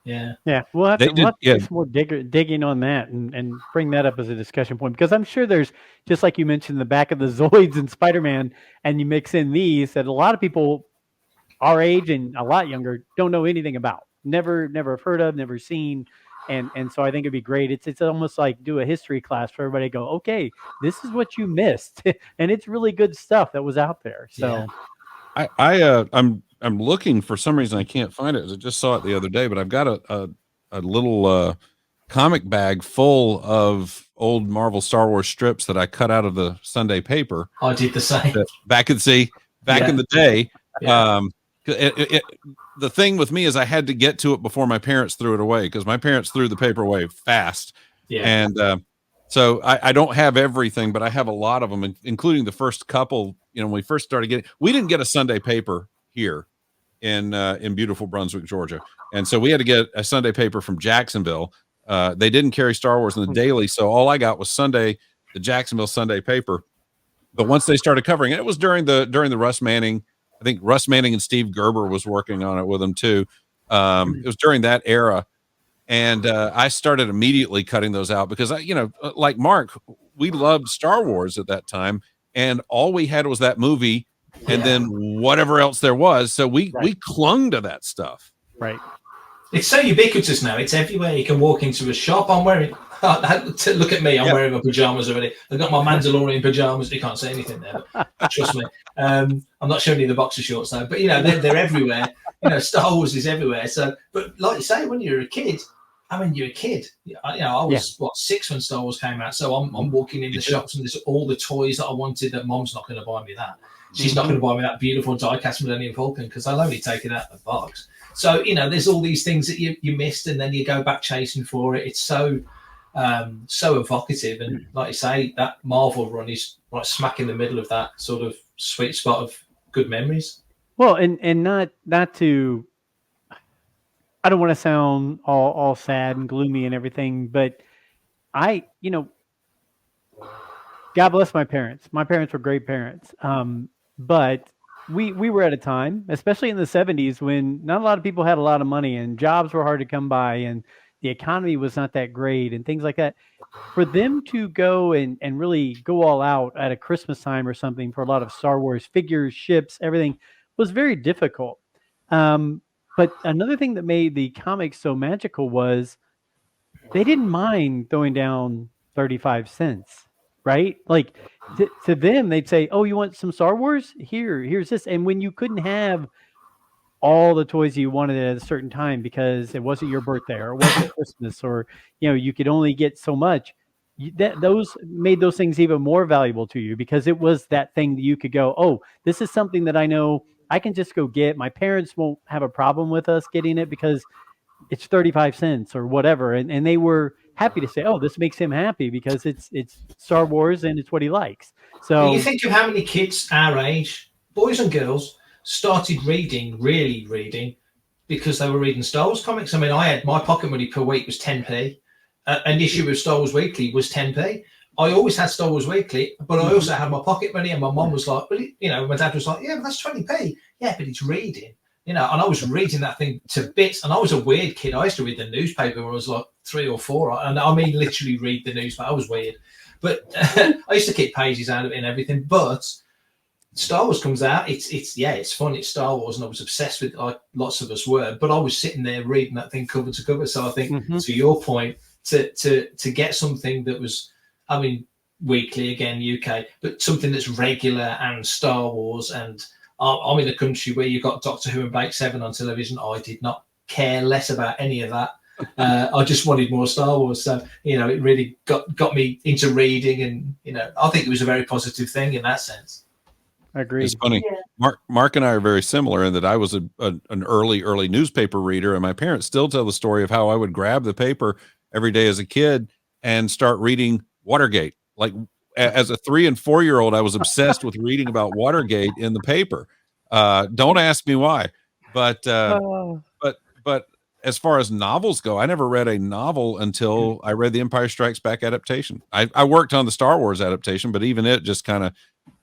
yeah, we'll have to do some more digging on that and bring that up as a discussion point, because I'm sure there's, just like you mentioned, the back of the Zoids and Spider-Man, and you mix in these that a lot of people our age and a lot younger don't know anything about, never have heard of, never seen. And so I think it'd be great. It's almost like do a history class for everybody to go, okay, this is what you missed. And it's really good stuff that was out there. So I'm looking for some reason. I can't find it. I just saw it the other day, but I've got a little comic bag full of old Marvel Star Wars strips that I cut out of the Sunday paper. I did the same. Back in the day. Yeah. The thing with me is I had to get to it before my parents threw it away, because my parents threw the paper away fast. Yeah. And so I don't have everything, but I have a lot of them, including the first couple. You know, when we first started getting, we didn't get a Sunday paper here in beautiful Brunswick, Georgia, and so we had to get a Sunday paper from Jacksonville. They didn't carry Star Wars in the daily, so all I got was the Jacksonville Sunday paper. But once they started covering it, it was during the Russ Manning. I think Russ Manning and Steve Gerber was working on it with them too. It was during that era. And I started immediately cutting those out because like Mark, we loved Star Wars at that time, and all we had was that movie, and then whatever else there was. So we clung to that stuff. Right. It's so ubiquitous now. It's everywhere. You can walk into a shop. I'm wearing. Look at me. I'm wearing my pajamas already. I've got my Mandalorian pajamas. You can't say anything there. Trust me. I'm not showing you the boxer shorts now, but they're everywhere. Star Wars is everywhere. So, but like you say, when you're a kid. I mean, you're a kid. I was 6 when Star Wars came out, so I'm walking in the shops and there's all the toys that I wanted. That Mom's not going to buy me that. She's not going to buy me that beautiful die-cast Millennium Falcon because I'll only take it out of the box. So there's all these things that you missed, and then you go back chasing for it. It's so evocative, and like you say, that Marvel run is right smack in the middle of that sort of sweet spot of good memories. Well, and not to. I don't want to sound all sad and gloomy and everything, but God bless my parents. My parents were great parents. But we were at a time, especially in the 70s, when not a lot of people had a lot of money and jobs were hard to come by and the economy was not that great and things like that. For them to go and really go all out at a Christmas time or something for a lot of Star Wars figures, ships, everything was very difficult. But another thing that made the comics so magical was they didn't mind throwing down 35 cents, right? Like to them, they'd say, "Oh, you want some Star Wars? Here's this." And when you couldn't have all the toys you wanted at a certain time because it wasn't your birthday or it wasn't Christmas, or you could only get so much, those made those things even more valuable to you because it was that thing that you could go, "Oh, this is something that I know I can just go get. My parents won't have a problem with us getting it because it's 35 cents or whatever." And they were happy to say, "Oh, this makes him happy because it's Star Wars and it's what he likes." So you think of how many kids our age, boys and girls, started really reading because they were reading Star Wars comics. I mean, I had my pocket money per week was 10p. An issue of Star Wars Weekly was 10p. I always had Star Wars Weekly, but I also had my pocket money, and my mom was like, "Well, my dad was like, yeah, but that's 20p. Yeah, but it's reading, and I was reading that thing to bits. And I was a weird kid. I used to read the newspaper when I was like 3 or 4, and I mean literally read the newspaper. I was weird, but I used to keep pages out of it and everything. But Star Wars comes out, it's fun. It's Star Wars, and I was obsessed with it, like lots of us were. But I was sitting there reading that thing cover to cover. So I think to your point, to get something that was, I mean, weekly again, UK, but something that's regular and Star Wars. And I'm in a country where you've got Doctor Who and Blake Seven on television. I did not care less about any of that. I just wanted more Star Wars. So, it really got me into reading, and, I think it was a very positive thing in that sense. I agree. It's funny. Yeah. Mark and I are very similar in that I was an early newspaper reader, and my parents still tell the story of how I would grab the paper every day as a kid and start reading Watergate. Like as a 3 and 4 year old, I was obsessed with reading about Watergate in the paper. Don't ask me why, but as far as novels go, I never read a novel until I read the Empire Strikes Back adaptation. I worked on the Star Wars adaptation, but even it just kind of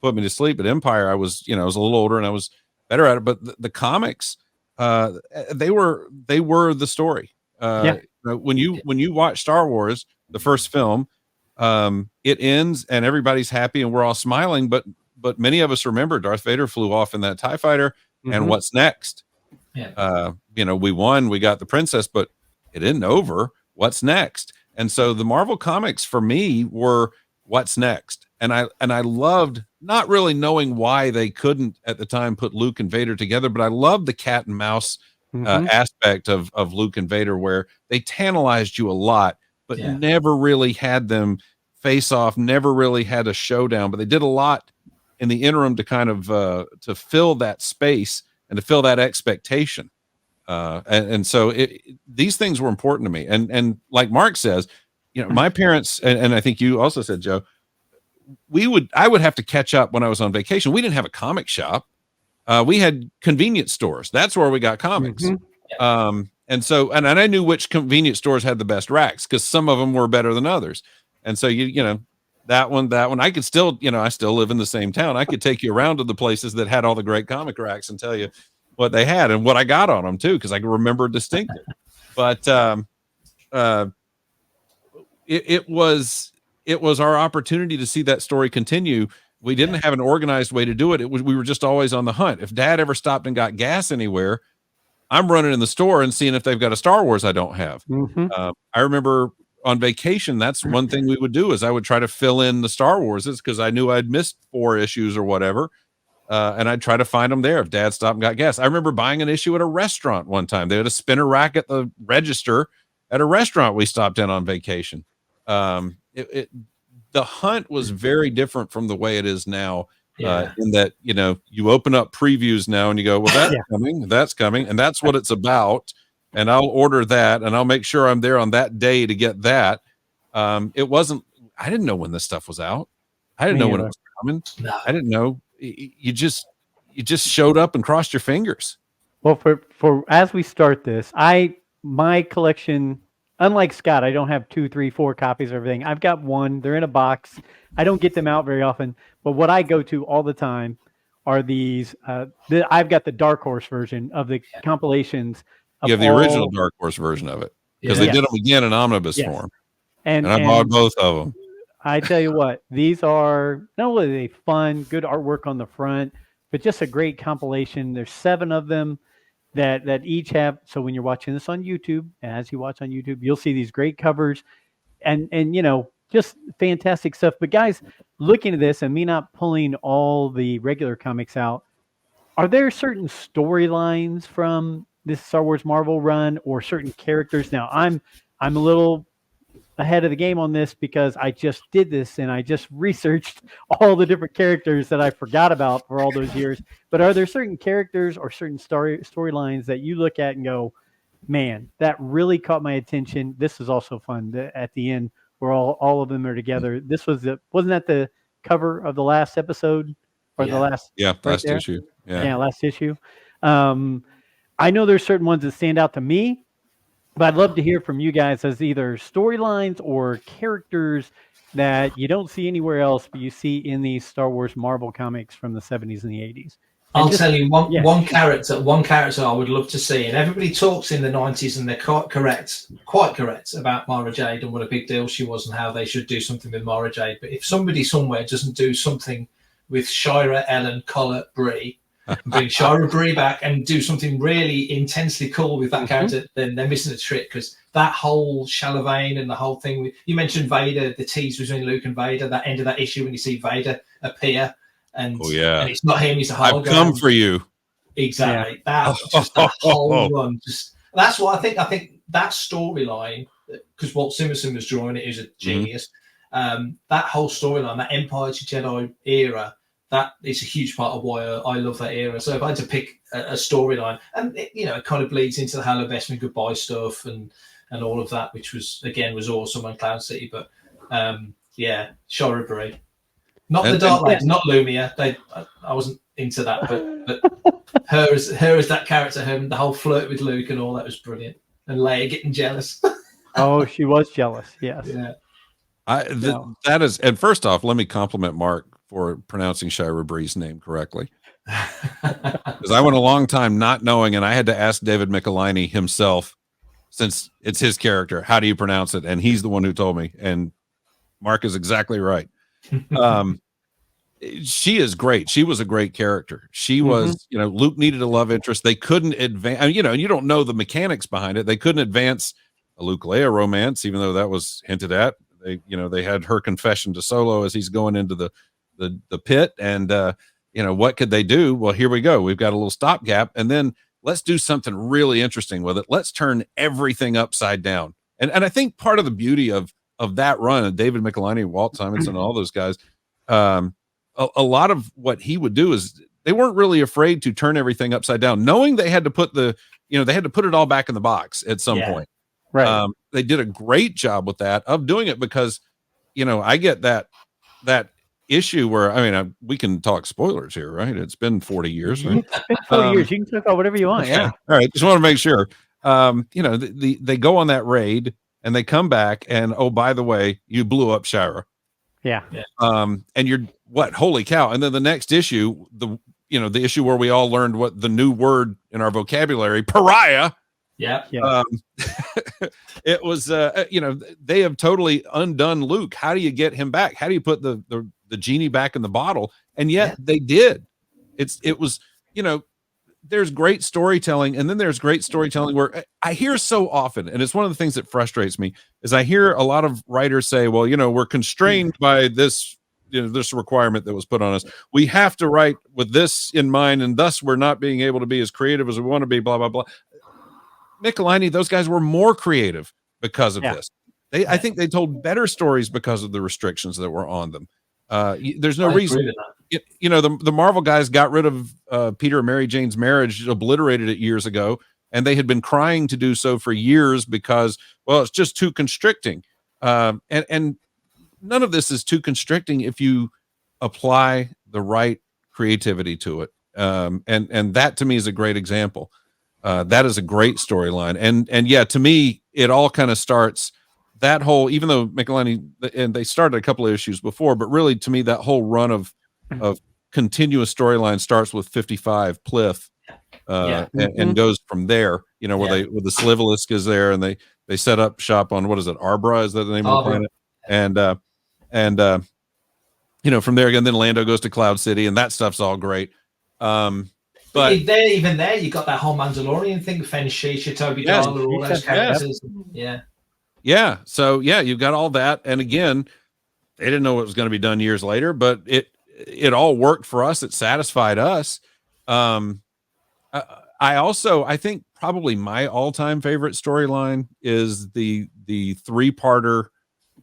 put me to sleep. But Empire, I was a little older and I was better at it. But the comics, they were the story. When you watch Star Wars, the first film, it ends and everybody's happy and we're all smiling, but many of us remember Darth Vader flew off in that TIE fighter, and what's next? We won, we got the princess, but it isn't over. What's next? And so the Marvel comics for me were what's next. And I loved not really knowing why they couldn't at the time put Luke and Vader together, but I loved the cat and mouse aspect of Luke and Vader, where they tantalized you a lot, but never really had them face off, never really had a showdown, but they did a lot in the interim to kind of to fill that space and to fill that expectation. And so these things were important to me. And like Mark says, my parents, and I think you also said, Joe, I would have to catch up when I was on vacation. We didn't have a comic shop. We had convenience stores. That's where we got comics. And so, and I knew which convenience stores had the best racks because some of them were better than others. And so that one, I could still, I still live in the same town. I could take you around to the places that had all the great comic racks and tell you what they had and what I got on them too, because I can remember distinctly. But it was our opportunity to see that story continue. We didn't have an organized way to do it. We were just always on the hunt. If Dad ever stopped and got gas anywhere, I'm running in the store and seeing if they've got a Star Wars I don't have. I remember on vacation, that's one thing we would do is I would try to fill in the Star Warses because I knew I'd missed 4 issues or whatever. And I'd try to find them there if Dad stopped and got gas. I remember buying an issue at a restaurant one time. They had a spinner rack at the register at a restaurant we stopped in on vacation. The hunt was very different from the way it is now. In that, you open up previews now and you go, well, that's coming. And that's what it's about. And I'll order that and I'll make sure I'm there on that day to get that. I didn't know when this stuff was out. I didn't know when it was coming. No. I didn't know. You just showed up and crossed your fingers. Well, for as we start this, my collection, unlike Scott, I don't have 2, 3, 4 copies of everything. I've got one. They're in a box. I don't get them out very often. But what I go to all the time are these. I've got the Dark Horse version of the compilations. You have the original Dark Horse version of it because they did them again in omnibus form. And I bought both of them. I tell you what, these are not only are they fun, good artwork on the front, but just a great compilation. There's 7 of them that each have. So when you're watching this on YouTube, and as you watch on YouTube, you'll see these great covers and just fantastic stuff. But guys, looking at this and me not pulling all the regular comics out, are there certain storylines from this Star Wars Marvel run or certain characters? Now I'm a little ahead of the game on this because I just did this and I just researched all the different characters that I forgot about for all those years. But are there certain characters or certain storylines that you look at and go, man, that really caught my attention? This is also fun at the end where all of them are together. This wasn't that the cover of the last episode or the last last issue. Yeah, last issue. I know there's certain ones that stand out to me, but I'd love to hear from you guys as either storylines or characters that you don't see anywhere else, but you see in these Star Wars Marvel comics from the 70s and the 80s. I'll tell you one character I would love to see, and everybody talks in the 90s and they're quite correct about Mara Jade and what a big deal she was and how they should do something with Mara Jade. But if somebody somewhere doesn't do something with Shira, Ellen, Collet, Bree, bring Shira Bree back and do something really intensely cool with that character, then they're missing a trick, because that whole Shalavane and the whole thing you mentioned Vader, the tease between Luke and Vader, that end of that issue when you see Vader appear and it's not him, he's a hologram. I've come for you. Exactly. That whole run. That's what I think that storyline, because Walt Simonson was drawing it, is a genius. That whole storyline, that Empire to Jedi era, that is a huge part of why I love that era. So if I had to pick a storyline, and it kind of bleeds into the Halo Bestman goodbye stuff and all of that, which was awesome on Cloud City. But Shira Bree, not the Dark Lady, not Lumia. I wasn't into that, but her as that character, the whole flirt with Luke and all that was brilliant. And Leia getting jealous. Oh, she was jealous. Yes. Yeah. That is, and first off, let me compliment Mark for pronouncing Shira Bree's name correctly, because I went a long time not knowing, and I had to ask David Michelini himself, since it's his character, how do you pronounce it? And he's the one who told me, and Mark is exactly right. She is great. She was a great character. She was, Luke needed a love interest. They couldn't advance, and you don't know the mechanics behind it. They couldn't advance a Luke Leia romance, even though that was hinted at. They had her confession to Solo as he's going into the pit, and what could they do? Well, here we go. We've got a little stopgap, and then let's do something really interesting with it. Let's turn everything upside down. And I think part of the beauty of that run of David Michelini, Walt Simonson, and all those guys, a lot of what he would do is they weren't really afraid to turn everything upside down, knowing they had to put they had to put it all back in the box at some point. Right. They did a great job with that, of doing it, because, I get that issue where, we can talk spoilers here, right? It's been 40 years, right? It's been 40 years. You can talk about whatever you want. Okay. Yeah. All right. Just want to make sure. They go on that raid and they come back, and oh, by the way, you blew up Shira. Yeah. And you're what? Holy cow! And then the next issue, the issue where we all learned what the new word in our vocabulary, pariah. Yeah. It was, they have totally undone Luke. How do you get him back? How do you put the genie back in the bottle? And yet they did. It was, there's great storytelling, and then there's great storytelling where I hear so often, and it's one of the things that frustrates me, is I hear a lot of writers say, well, we're constrained by this, this requirement that was put on us. We have to write with this in mind, and thus we're not being able to be as creative as we want to be, blah, blah, blah. Michelini, those guys were more creative because of this. I think they told better stories because of the restrictions that were on them. There's no reason. The Marvel guys got rid of Peter and Mary Jane's marriage, obliterated it years ago, and they had been crying to do so for years because, well, it's just too constricting. And none of this is too constricting if you apply the right creativity to it. And that to me is a great example. That is a great storyline. And yeah, to me, it all kind of starts that whole, even though Michelini, and they started a couple of issues before, but really to me, that whole run of continuous storyline starts with 55 Plith, and goes from there, where the Slivalisk is there, and they set up shop on, what is it? Arbra, is that the name of the planet? And from there again, then Lando goes to Cloud City, and that stuff's all great. But even there, you got that whole Mandalorian thing, Fen Shisha, Toby Darla, all those characters. Yeah. So you've got all that. And again, they didn't know what was going to be done years later, but it all worked for us. It satisfied us. I think probably my all-time favorite storyline is the 3-parter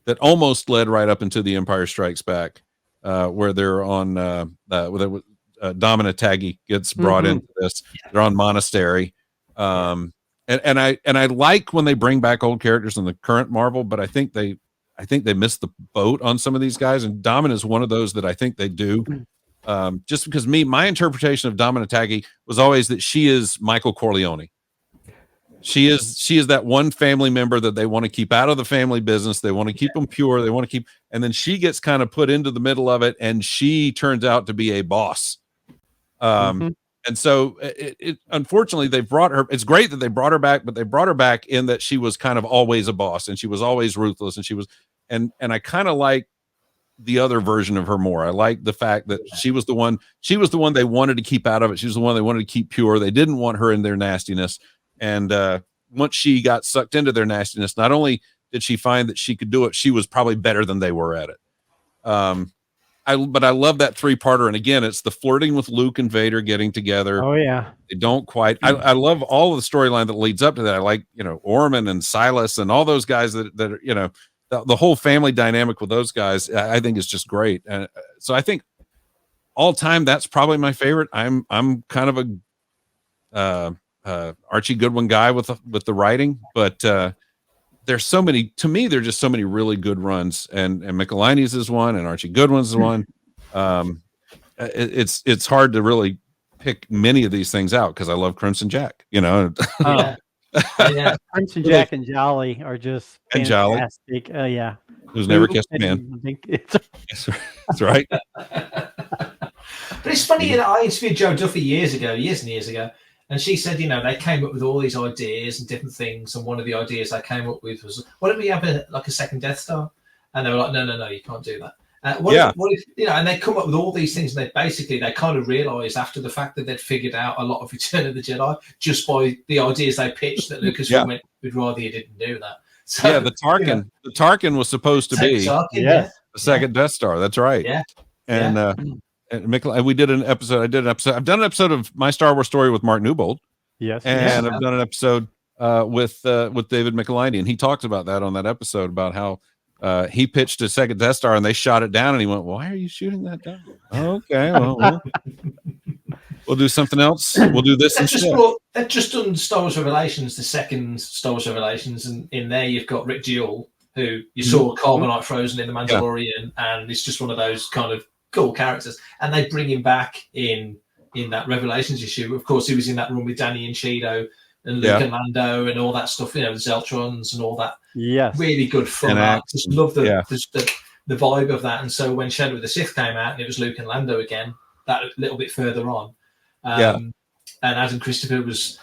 that almost led right up into The Empire Strikes Back, where they're on Domina Taggy gets brought into this. They're on Monastery. And I like when they bring back old characters in the current Marvel, but I think they missed the boat on some of these guys, and Domina is one of those that I think they do. Just because my interpretation of Domina Taggy was always that she is Michael Corleone. She is that one family member that they want to keep out of the family business. They want to keep them pure. They want to keep, and then she gets kind of put into the middle of it, and she turns out to be a boss. And so unfortunately they brought her. It's great that they brought her back, but they brought her back in that she was kind of always a boss, and she was always ruthless, and she was, and I kind of like the other version of her more. I like the fact that she was the one they wanted to keep out of it. She was the one they wanted to keep pure. They didn't want her in their nastiness. And once she got sucked into their nastiness, not only did she find that she could do it, she was probably better than they were at it. But I love that 3-parter. And again, it's the flirting with Luke and Vader getting together. Oh yeah. They don't quite, I love all of the storyline that leads up to that. I like, Orman and Silas and all those guys that are, the whole family dynamic with those guys, I think is just great. And so I think all time, that's probably my favorite. I'm kind of a Archie Goodwin guy with the writing, but there's so many, to me, there's just so many really good runs, and Michelini's is one, and Archie Goodwin's is one. It's hard to really pick many of these things out because I love Crimson Jack, Crimson Jack and Jolly are just fantastic. Yeah. Who's never kissed a man. That's right. But it's funny, I interviewed Joe Duffy years and years ago, and she said, they came up with all these ideas and different things, and one of the ideas they came up with was, why don't we have a second Death Star? And they were like, no, you can't do that. What if, and they come up with all these things, and they kind of realized after the fact that they'd figured out a lot of Return of the Jedi just by the ideas they pitched, that Lucasfilm went, we'd rather you didn't do that. So, the Tarkin was supposed to be the second Death Star. That's right. Yeah. And we did an episode. I've done an episode of My Star Wars Story with Mark Newbold. Yes. And I've done an episode with David Michelini, and he talks about that on that episode, about how he pitched a second Death Star and they shot it down, and he went, "Why are you shooting that down?" Okay, well, we'll do something else. We'll do this instead. They've just done Star Wars Revelations, the second Star Wars Revelations, and in there you've got Rick Jewell, who you saw Carbonite frozen in The Mandalorian, and it's just one of those kind of cool characters. And they bring him back in that Revelations issue. Of course, he was in that run with Danny and Cheeto and Luke and Lando and all that stuff, the Zeltrons and all that. Yes. Really good fun. I just love the vibe of that. And so when Shadow of the Sith came out and it was Luke and Lando again, that a little bit further on. And Adam Christopher was,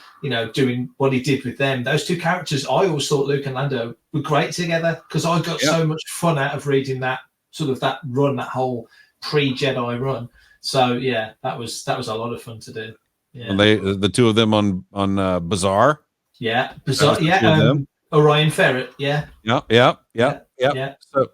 doing what he did with them. Those two characters, I always thought Luke and Lando were great together because I got so much fun out of reading that that run, that whole pre-Jedi run. So that was a lot of fun to do. Yeah. And the two of them on Bazaar. Yeah, Bazaar. Yeah, Orion Ferret. Yeah. Yeah. So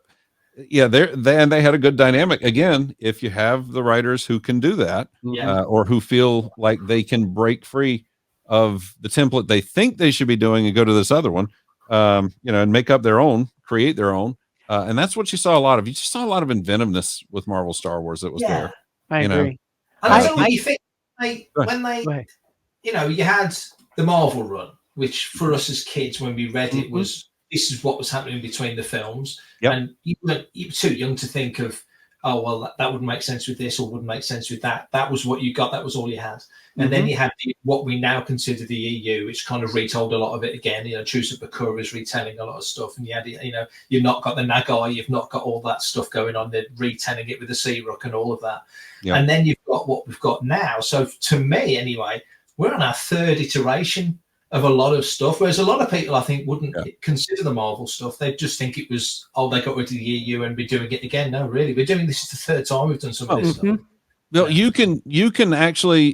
they had a good dynamic. Again, if you have the writers who can do that, or who feel like they can break free of the template they think they should be doing and go to this other one, and make up their own, create their own. And that's what you saw a lot of. You just saw a lot of inventiveness with Marvel Star Wars that was there. I agree. And I don't really think you had the Marvel run, which for us as kids, when we read it, was this is what was happening between the films. Yep. And you were too young to think of, oh, well, that wouldn't make sense with this or wouldn't make sense with that. That was what you got. That was all you had. And then you had what we now consider the EU, which kind of retold a lot of it again. Chusuk Bakura is retelling a lot of stuff. And you had, you've not got the Nagai, you've not got all that stuff going on. They're retelling it with the Searook and all of that. Yep. And then you've got what we've got now. So to me, anyway, we're on our third iteration of a lot of stuff, whereas a lot of people, I think, wouldn't consider the Marvel stuff. They just think it was, they got rid of the EU and be doing it again. No, really, we're doing this. Is the third time we've done some of this stuff. Well, you can actually,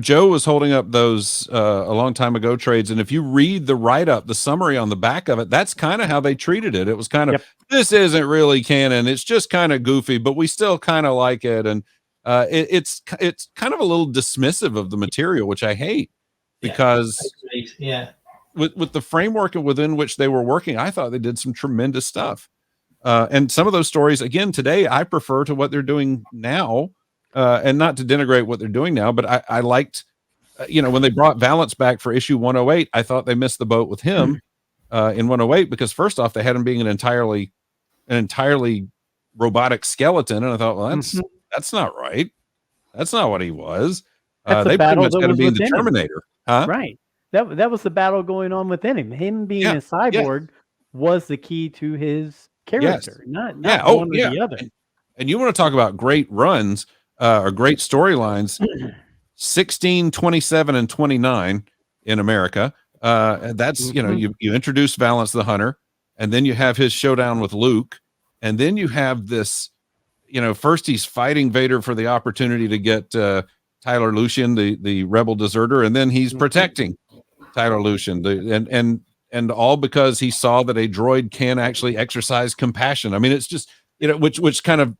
Joe was holding up those a long time ago trades, and if you read the write-up, the summary on the back of it, that's kind of how they treated it. It was kind of, this isn't really canon. It's just kind of goofy, but we still kind of like it, and it's kind of a little dismissive of the material, which I hate. Because with the framework within which they were working, I thought they did some tremendous stuff. And some of those stories, again, today, I prefer to what they're doing now, and not to denigrate what they're doing now, but I liked, when they brought Valance back for issue 108, I thought they missed the boat with him in 108, because first off, they had him being an entirely robotic skeleton. And I thought, well, that's not right. That's not what he was. They pretty much got to be the Terminator. Huh? Right. That was the battle going on within him. Him being a cyborg was the key to his character, not one or the other. And you want to talk about great runs or great storylines, 16, 27, and 29 in America. That's, you introduce Valance the Hunter, and then you have his showdown with Luke, and then you have this, first he's fighting Vader for the opportunity to get Tyler Lucien, the rebel deserter, and then he's protecting Tyler Lucien, and all because he saw that a droid can actually exercise compassion. I mean, it's just which kind of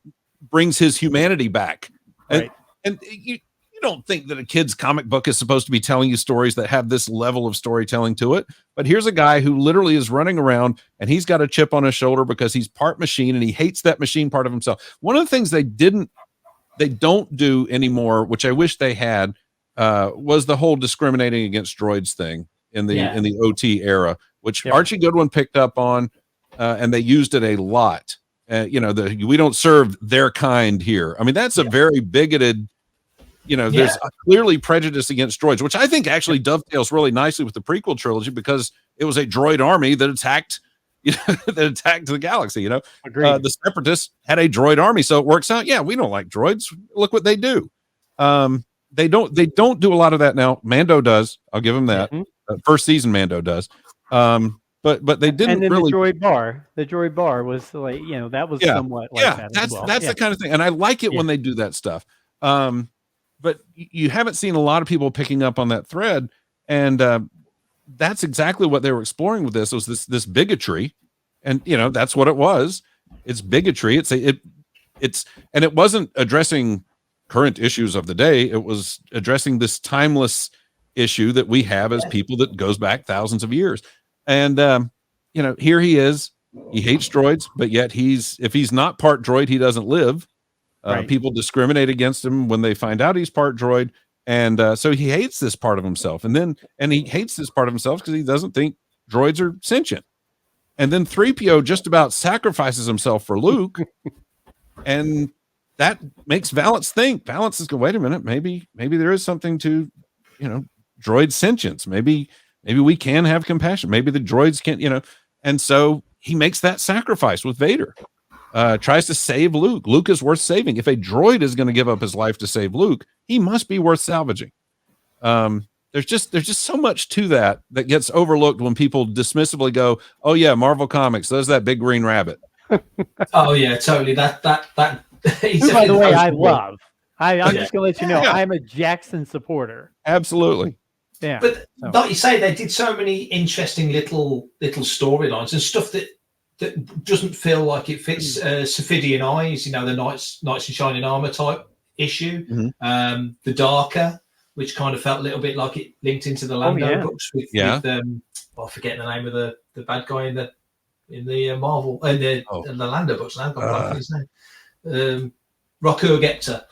brings his humanity back. Right. And you don't think that a kid's comic book is supposed to be telling you stories that have this level of storytelling to it, but here's a guy who literally is running around and he's got a chip on his shoulder because he's part machine and he hates that machine part of himself. One of the things they don't do anymore, which I wish they had, was the whole discriminating against droids thing in the OT era, which Archie Goodwin picked up on, and they used it a lot. We don't serve their kind here. I mean, that's a very bigoted. There's a clearly prejudice against droids, which I think actually dovetails really nicely with the prequel trilogy because it was a droid army that attacked. That attacked the galaxy. The Separatists had a droid army, so it works out. Yeah, we don't like droids. Look what they do. They don't do a lot of that now. Mando does. I'll give him that. First season, Mando does. But they didn't. And then really. The droid bar was like that was somewhat like that. That's the kind of thing, and I like it when they do that stuff. But you haven't seen a lot of people picking up on that thread, and that's exactly what they were exploring with this. Was this bigotry, and that's what it was. It's bigotry. And it wasn't addressing current issues of the day. It was addressing this timeless issue that we have as people that goes back thousands of years. And here he is. He hates droids, but yet if he's not part droid, he doesn't live. People discriminate against him when they find out he's part droid. And so he hates this part of himself, and he hates this part of himself because he doesn't think droids are sentient. And then 3PO just about sacrifices himself for Luke, and that makes Valance think. Valance is going, wait a minute, maybe there is something to, droid sentience. Maybe we can have compassion. Maybe the droids can, and so he makes that sacrifice with Vader. Tries to save Luke. Luke is worth saving. If a droid is going to give up his life to save Luke, he must be worth salvaging. There's just so much to that gets overlooked when people dismissively go, "Oh yeah, Marvel Comics, there's that big green rabbit." Oh yeah, totally. That Who, by the way, I love. I'm just going to let you know, I'm a Jackson supporter. Absolutely. Yeah. But like you say, they did so many interesting little storylines and stuff that doesn't feel like it fits Sophidian Eyes, the Knights in Shining Armor type issue. Mm-hmm. The Darker, which kind of felt a little bit like it linked into the Lando books with I forget the name of the bad guy in the Marvel in the Lando books. I've got his name. Rakur Gepta,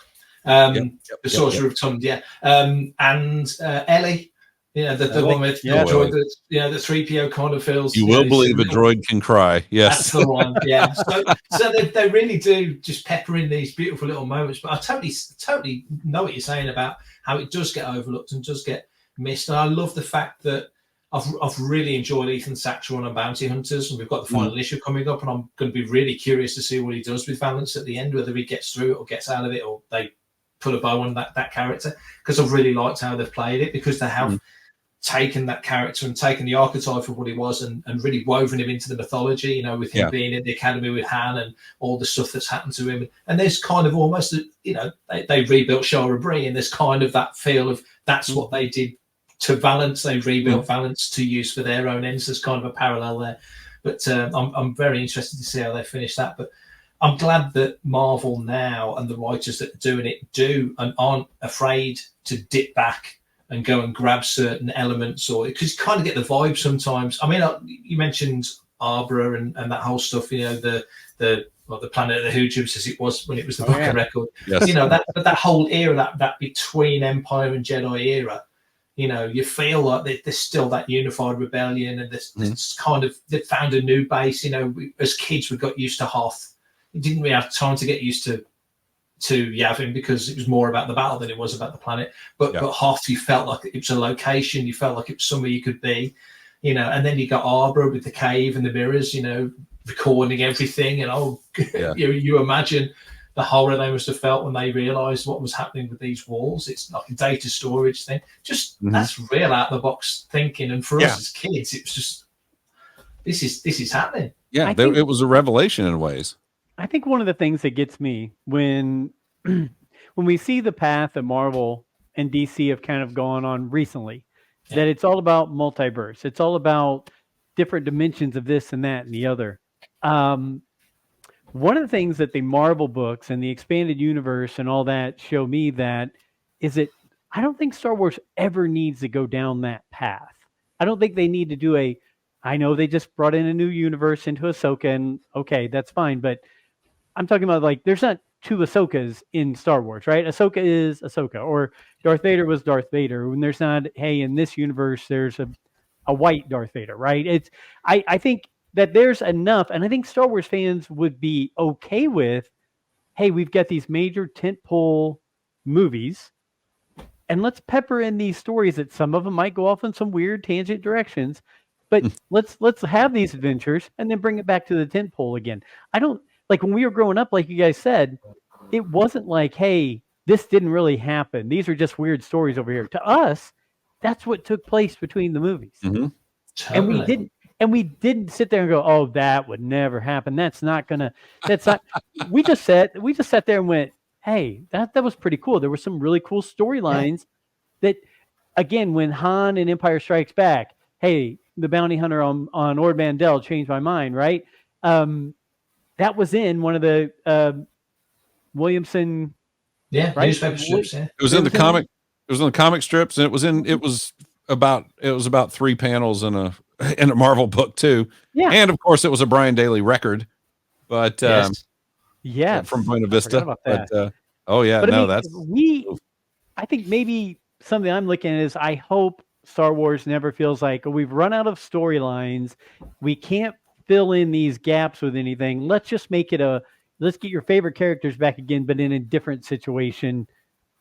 the Sorcerer of Tund, and Ellie. The one with the droid that, the 3PO kind of feels. You will believe a droid can cry. Yes. That's the one. Yeah. So they really do just pepper in these beautiful little moments. But I totally know what you're saying about how it does get overlooked and does get missed. And I love the fact that I've really enjoyed Ethan Sachs run on Bounty Hunters, and we've got the final issue coming up, and I'm going to be really curious to see what he does with Valance at the end, whether he gets through it or gets out of it, or they put a bow on that character, because I've really liked how they've played it, because they have taken that character and taken the archetype of what he was and really woven him into the mythology, with him being in the academy with Han and all the stuff that's happened to him. And there's kind of almost, they rebuilt Shara Bree, and there's kind of that feel of that's what they did to Valance. They rebuilt Valance to use for their own ends. There's kind of a parallel there. But I'm very interested to see how they finish that. But I'm glad that Marvel now and the writers that are doing it do and aren't afraid to dip back and go and grab certain elements, or because you kind of get the vibe sometimes. I mean, you mentioned Arbor and that whole stuff, the Planet of the Hoojibs, as it was when it was the Book of Record. Yes. That whole era, that between Empire and Jedi era, you feel like there's still that unified rebellion, and this kind of, they found a new base. As kids, we got used to Hoth. We didn't really have time to get used to Yavin, because it was more about the battle than it was about the planet. But Hoth, you felt like it was a location, you felt like it was somewhere you could be, and then you got Arbor with the cave and the mirrors, recording everything. And you imagine the horror they must have felt when they realized what was happening with these walls. It's like a data storage thing. Just that's real out of the box thinking. And for us as kids, it was just, this is happening. Yeah, it was a revelation in ways. I think one of the things that gets me when we see the path that Marvel and DC have kind of gone on recently, that it's all about multiverse. It's all about different dimensions of this and that and the other. One of the things that the Marvel books and the expanded universe and all that show me that is that I don't think Star Wars ever needs to go down that path. I don't think they need to do I know they just brought in a new universe into Ahsoka, and okay, that's fine, but I'm talking about, like, there's not two Ahsokas in Star Wars, right? Ahsoka is Ahsoka, or Darth Vader was Darth Vader. When there's not, hey, in this universe, there's a white Darth Vader, right? I think that there's enough, and I think Star Wars fans would be okay with, hey, we've got these major tentpole movies, and let's pepper in these stories that some of them might go off in some weird tangent directions, but let's have these adventures and then bring it back to the tentpole again. I don't. Like when we were growing up, like you guys said, it wasn't like, hey, this didn't really happen. These are just weird stories over here. To us, that's what took place between the movies. Mm-hmm. Totally. And we didn't sit there and go, oh, that would never happen. That's not. We just sat there and went, hey, that was pretty cool. There were some really cool storylines that, again, when Han and Empire Strikes Back, hey, the bounty hunter on Ord Mantell changed my mind, right? That was in one of the Williamson, right? Newspaper strips. Yeah, it was in the comic. It was in the comic strips, and it was about 3 panels in a Marvel book too. Yeah, and of course it was a Brian Daly record, but from Buena Vista. But I think maybe something I'm looking at is I hope Star Wars never feels like we've run out of storylines. We can't fill in these gaps with anything. Let's just make it let's get your favorite characters back again, but in a different situation,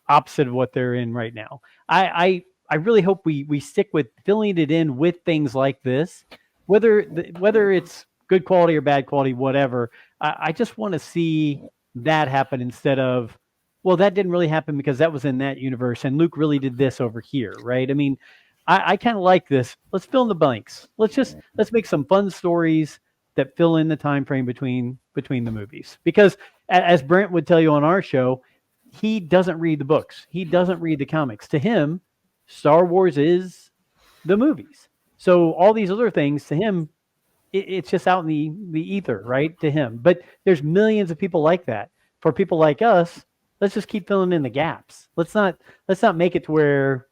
opposite of what they're in right now. I really hope we stick with filling it in with things like this, whether it's good quality or bad quality, whatever. I just want to see that happen instead of, well, that didn't really happen because that was in that universe and Luke really did this over here, right? I mean, I kind of like this. Let's fill in the blanks. Let's make some fun stories that fill in the time frame between the movies. Because as Brent would tell you on our show, he doesn't read the books. He doesn't read the comics. To him, Star Wars is the movies. So all these other things to him, it's just out in the ether, right? To him. But there's millions of people like that. For people like us, let's just keep filling in the gaps. Let's not make it to where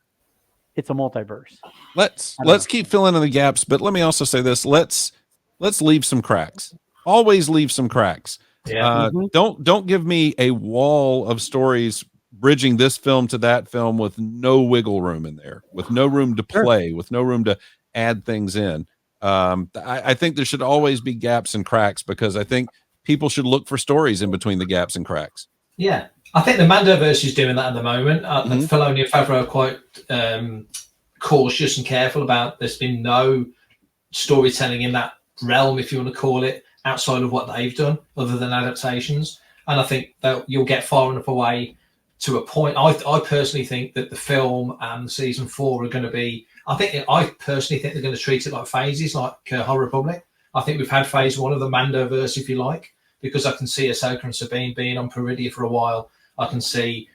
it's a multiverse. Let's keep filling in the gaps, but let me also say this. Let's leave some cracks. Always leave some cracks. Yeah. Don't give me a wall of stories bridging this film to that film with no wiggle room in there, with no room to play, with no room to add things in. I think there should always be gaps and cracks because I think people should look for stories in between the gaps and cracks. Yeah. I think the Mandoverse is doing that at the moment. Filoni and Favreau are quite cautious and careful about there's been no storytelling in that realm, if you want to call it, outside of what they've done, other than adaptations. And I think that you'll get far enough away to a point. I personally think that the film and season 4 are going to be. I personally think they're going to treat it like phases, like Horror Republic. I think we've had phase 1 of the Mandoverse, if you like, because I can see Ahsoka and Sabine being on Peridia for a while. I can see,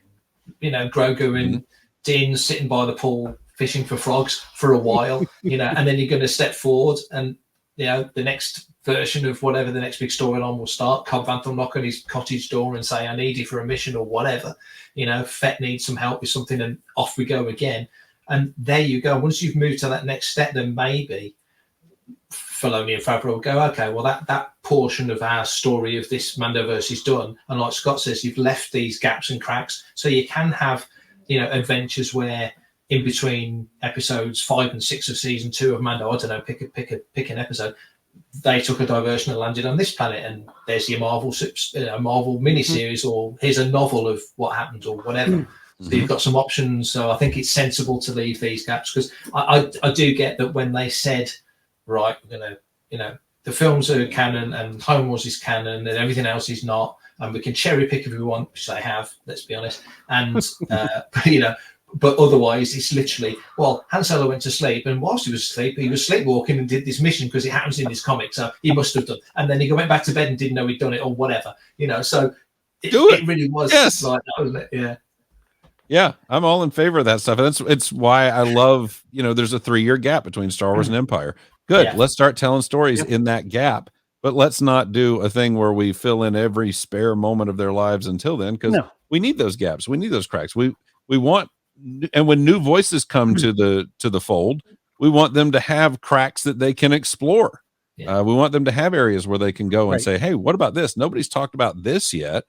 Grogu and Din sitting by the pool fishing for frogs for a while, and then you're going to step forward and, the next version of whatever the next big storyline will start. Cobb Vanth will knock on his cottage door and say, I need you for a mission or whatever. Fett needs some help with something and off we go again. And there you go. Once you've moved to that next step, then maybe Filoni and Favreau will go, okay, well, that portion of our story of this Mandoverse is done. And like Scott says, you've left these gaps and cracks. So you can have, adventures where in between episodes 5 and 6 of season 2 of Mando, I don't know, pick an episode, they took a diversion and landed on this planet. And there's your Marvel miniseries, or here's a novel of what happened or whatever. So you've got some options. So I think it's sensible to leave these gaps because I do get that when they said, right, we're gonna, the films are canon and Clone Wars is canon and everything else is not, and we can cherry pick if we want, which they have, let's be honest. And but otherwise it's literally, well, Han Solo went to sleep, and whilst he was asleep, he was sleepwalking and did this mission because it happens in this comic, so he must have done. And then he went back to bed and didn't know he'd done it or whatever, So it really was like that, wasn't it? Yeah. Yeah, I'm all in favor of that stuff. It's why I love, there's a 3-year gap between Star Wars and Empire. Good. Yeah. Let's start telling stories in that gap, but let's not do a thing where we fill in every spare moment of their lives until then, because we need those gaps. We need those cracks. We want, and when new voices come to the fold, we want them to have cracks that they can explore. Yeah. We want them to have areas where they can go and say, hey, what about this? Nobody's talked about this yet.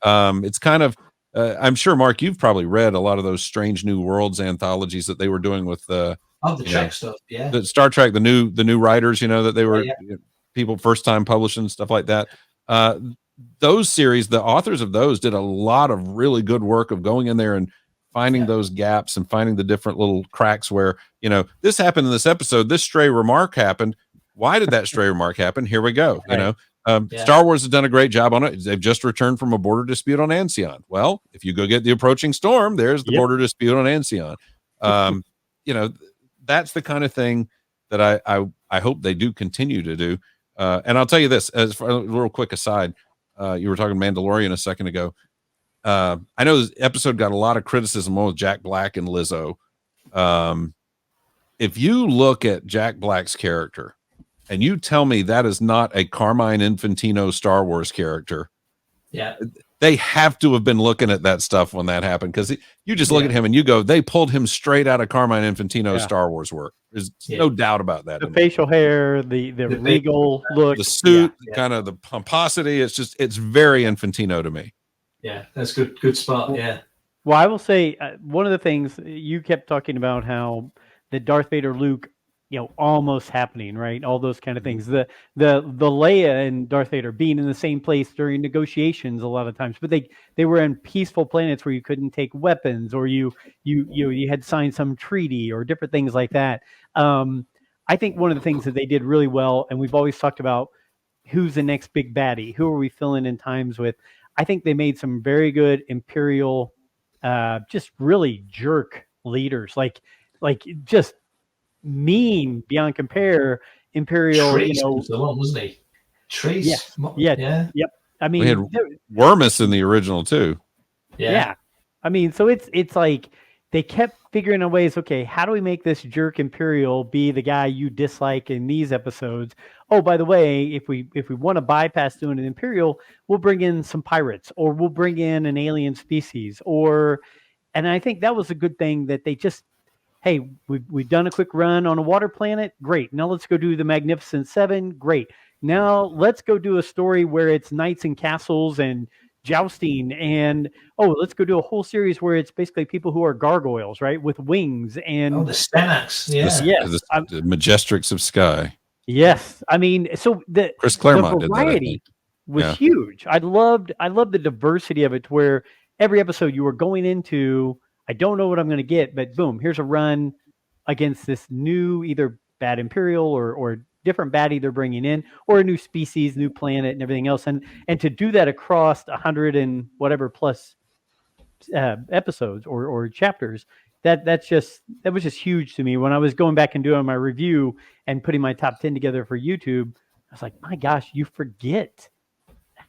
It's kind of, I'm sure, Mark, you've probably read a lot of those Strange New Worlds anthologies that they were doing with the Trek stuff, the Star Trek, the new writers, that they were people first time publishing stuff like that. Those series, the authors of those did a lot of really good work of going in there and finding those gaps and finding the different little cracks where, this happened in this episode, this stray remark happened. Why did that stray remark happen? Here we go. Star Wars has done a great job on it. They've just returned from a border dispute on Ancion. Well, if you go get the approaching storm, there's the border dispute on Ancion. That's the kind of thing that I hope they do continue to do. And I'll tell you this, as for a real quick aside, you were talking Mandalorian a second ago. I know this episode got a lot of criticism with Jack Black and Lizzo. If you look at Jack Black's character, and you tell me that is not a Carmine Infantino Star Wars character, they have to have been looking at that stuff when that happened, because you just look at him and you go, they pulled him straight out of Carmine Infantino's Star Wars work. There's no doubt about that. The facial hair, the regal look, the suit, kind of the pomposity. It's very Infantino to me. Yeah, that's good spot. Yeah. Well, I will say one of the things you kept talking about how the Darth Vader Luke, almost happening, right? All those kind of things. The Leia and Darth Vader being in the same place during negotiations a lot of times, but they were in peaceful planets where you couldn't take weapons, or you had signed some treaty or different things like that. I think one of the things that they did really well, and we've always talked about who's the next big baddie, who are we filling in times with. I think they made some very good Imperial just really jerk leaders, like just mean beyond compare. Imperial, Trees was the one, wasn't he? Trees, yeah. Yep. I mean, We had Wormus in the original too. Yeah. I mean, so it's like they kept figuring out ways. Okay, how do we make this jerk Imperial be the guy you dislike in these episodes? Oh, by the way, if we want to bypass doing an Imperial, we'll bring in some pirates, or we'll bring in an alien species, and I think that was a good thing that they just, hey, we've done a quick run on a water planet, great. Now let's go do the Magnificent Seven, great. Now let's go do a story where it's knights and castles and jousting, and let's go do a whole series where it's basically people who are gargoyles, right, with wings and the Stenax, the Majestrix of Sky. Yes, I mean, so Chris Claremont the variety was huge. I loved the diversity of it, to where every episode you were going into, I don't know what I'm going to get, but boom, here's a run against this new either bad Imperial or different baddie they're bringing in, or a new species, new planet, and everything else, and to do that across 100 and whatever plus episodes or chapters, that was just huge to me. When I was going back and doing my review and putting my top 10 together for YouTube, I was like, my gosh, you forget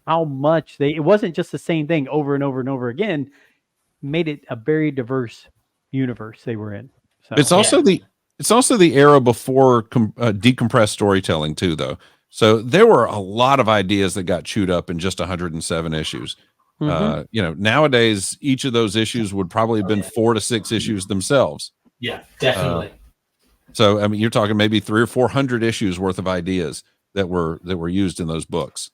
how much it wasn't just the same thing over and over and over again. Made it a very diverse universe they were in. So it's also the era before decompressed storytelling too, though. So there were a lot of ideas that got chewed up in just 107 issues. Nowadays, each of those issues would probably have been 4 to 6 issues themselves. Yeah, definitely. So, I mean, you're talking maybe 300 or 400 issues worth of ideas that were used in those books.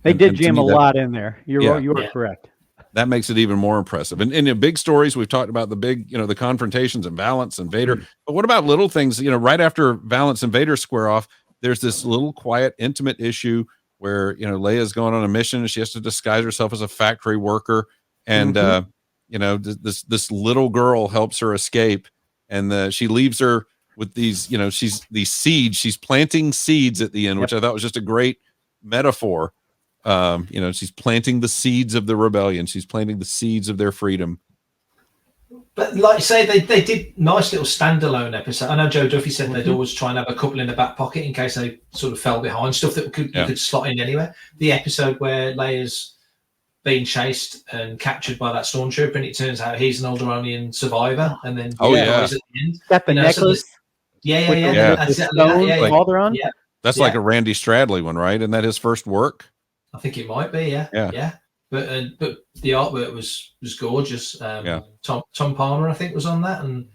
They did jam a lot in there. You are correct. That makes it even more impressive. And in the big stories, we've talked about the big, the confrontations and Valance and Vader. But what about little things? Right after Valance and Vader square off, there's this little quiet, intimate issue where Leia's going on a mission and she has to disguise herself as a factory worker, and this little girl helps her escape, and she leaves her with these these seeds. She's planting seeds at the end, which I thought was just a great metaphor. She's planting the seeds of the rebellion. She's planting the seeds of their freedom. But like you say, they did nice little standalone episode. I know Joe Duffy said they'd always try and have a couple in the back pocket in case they sort of fell behind, stuff that you could slot in anywhere. The episode where Leia's being chased and captured by that stormtrooper, and it turns out he's an Alderaanian survivor, and then dies at the end. Got the necklace. Alderaan. That's like a Randy Stradley one, right? Isn't that his first work? I think it might be, yeah. But the artwork was gorgeous. Tom Palmer, I think, was on that, and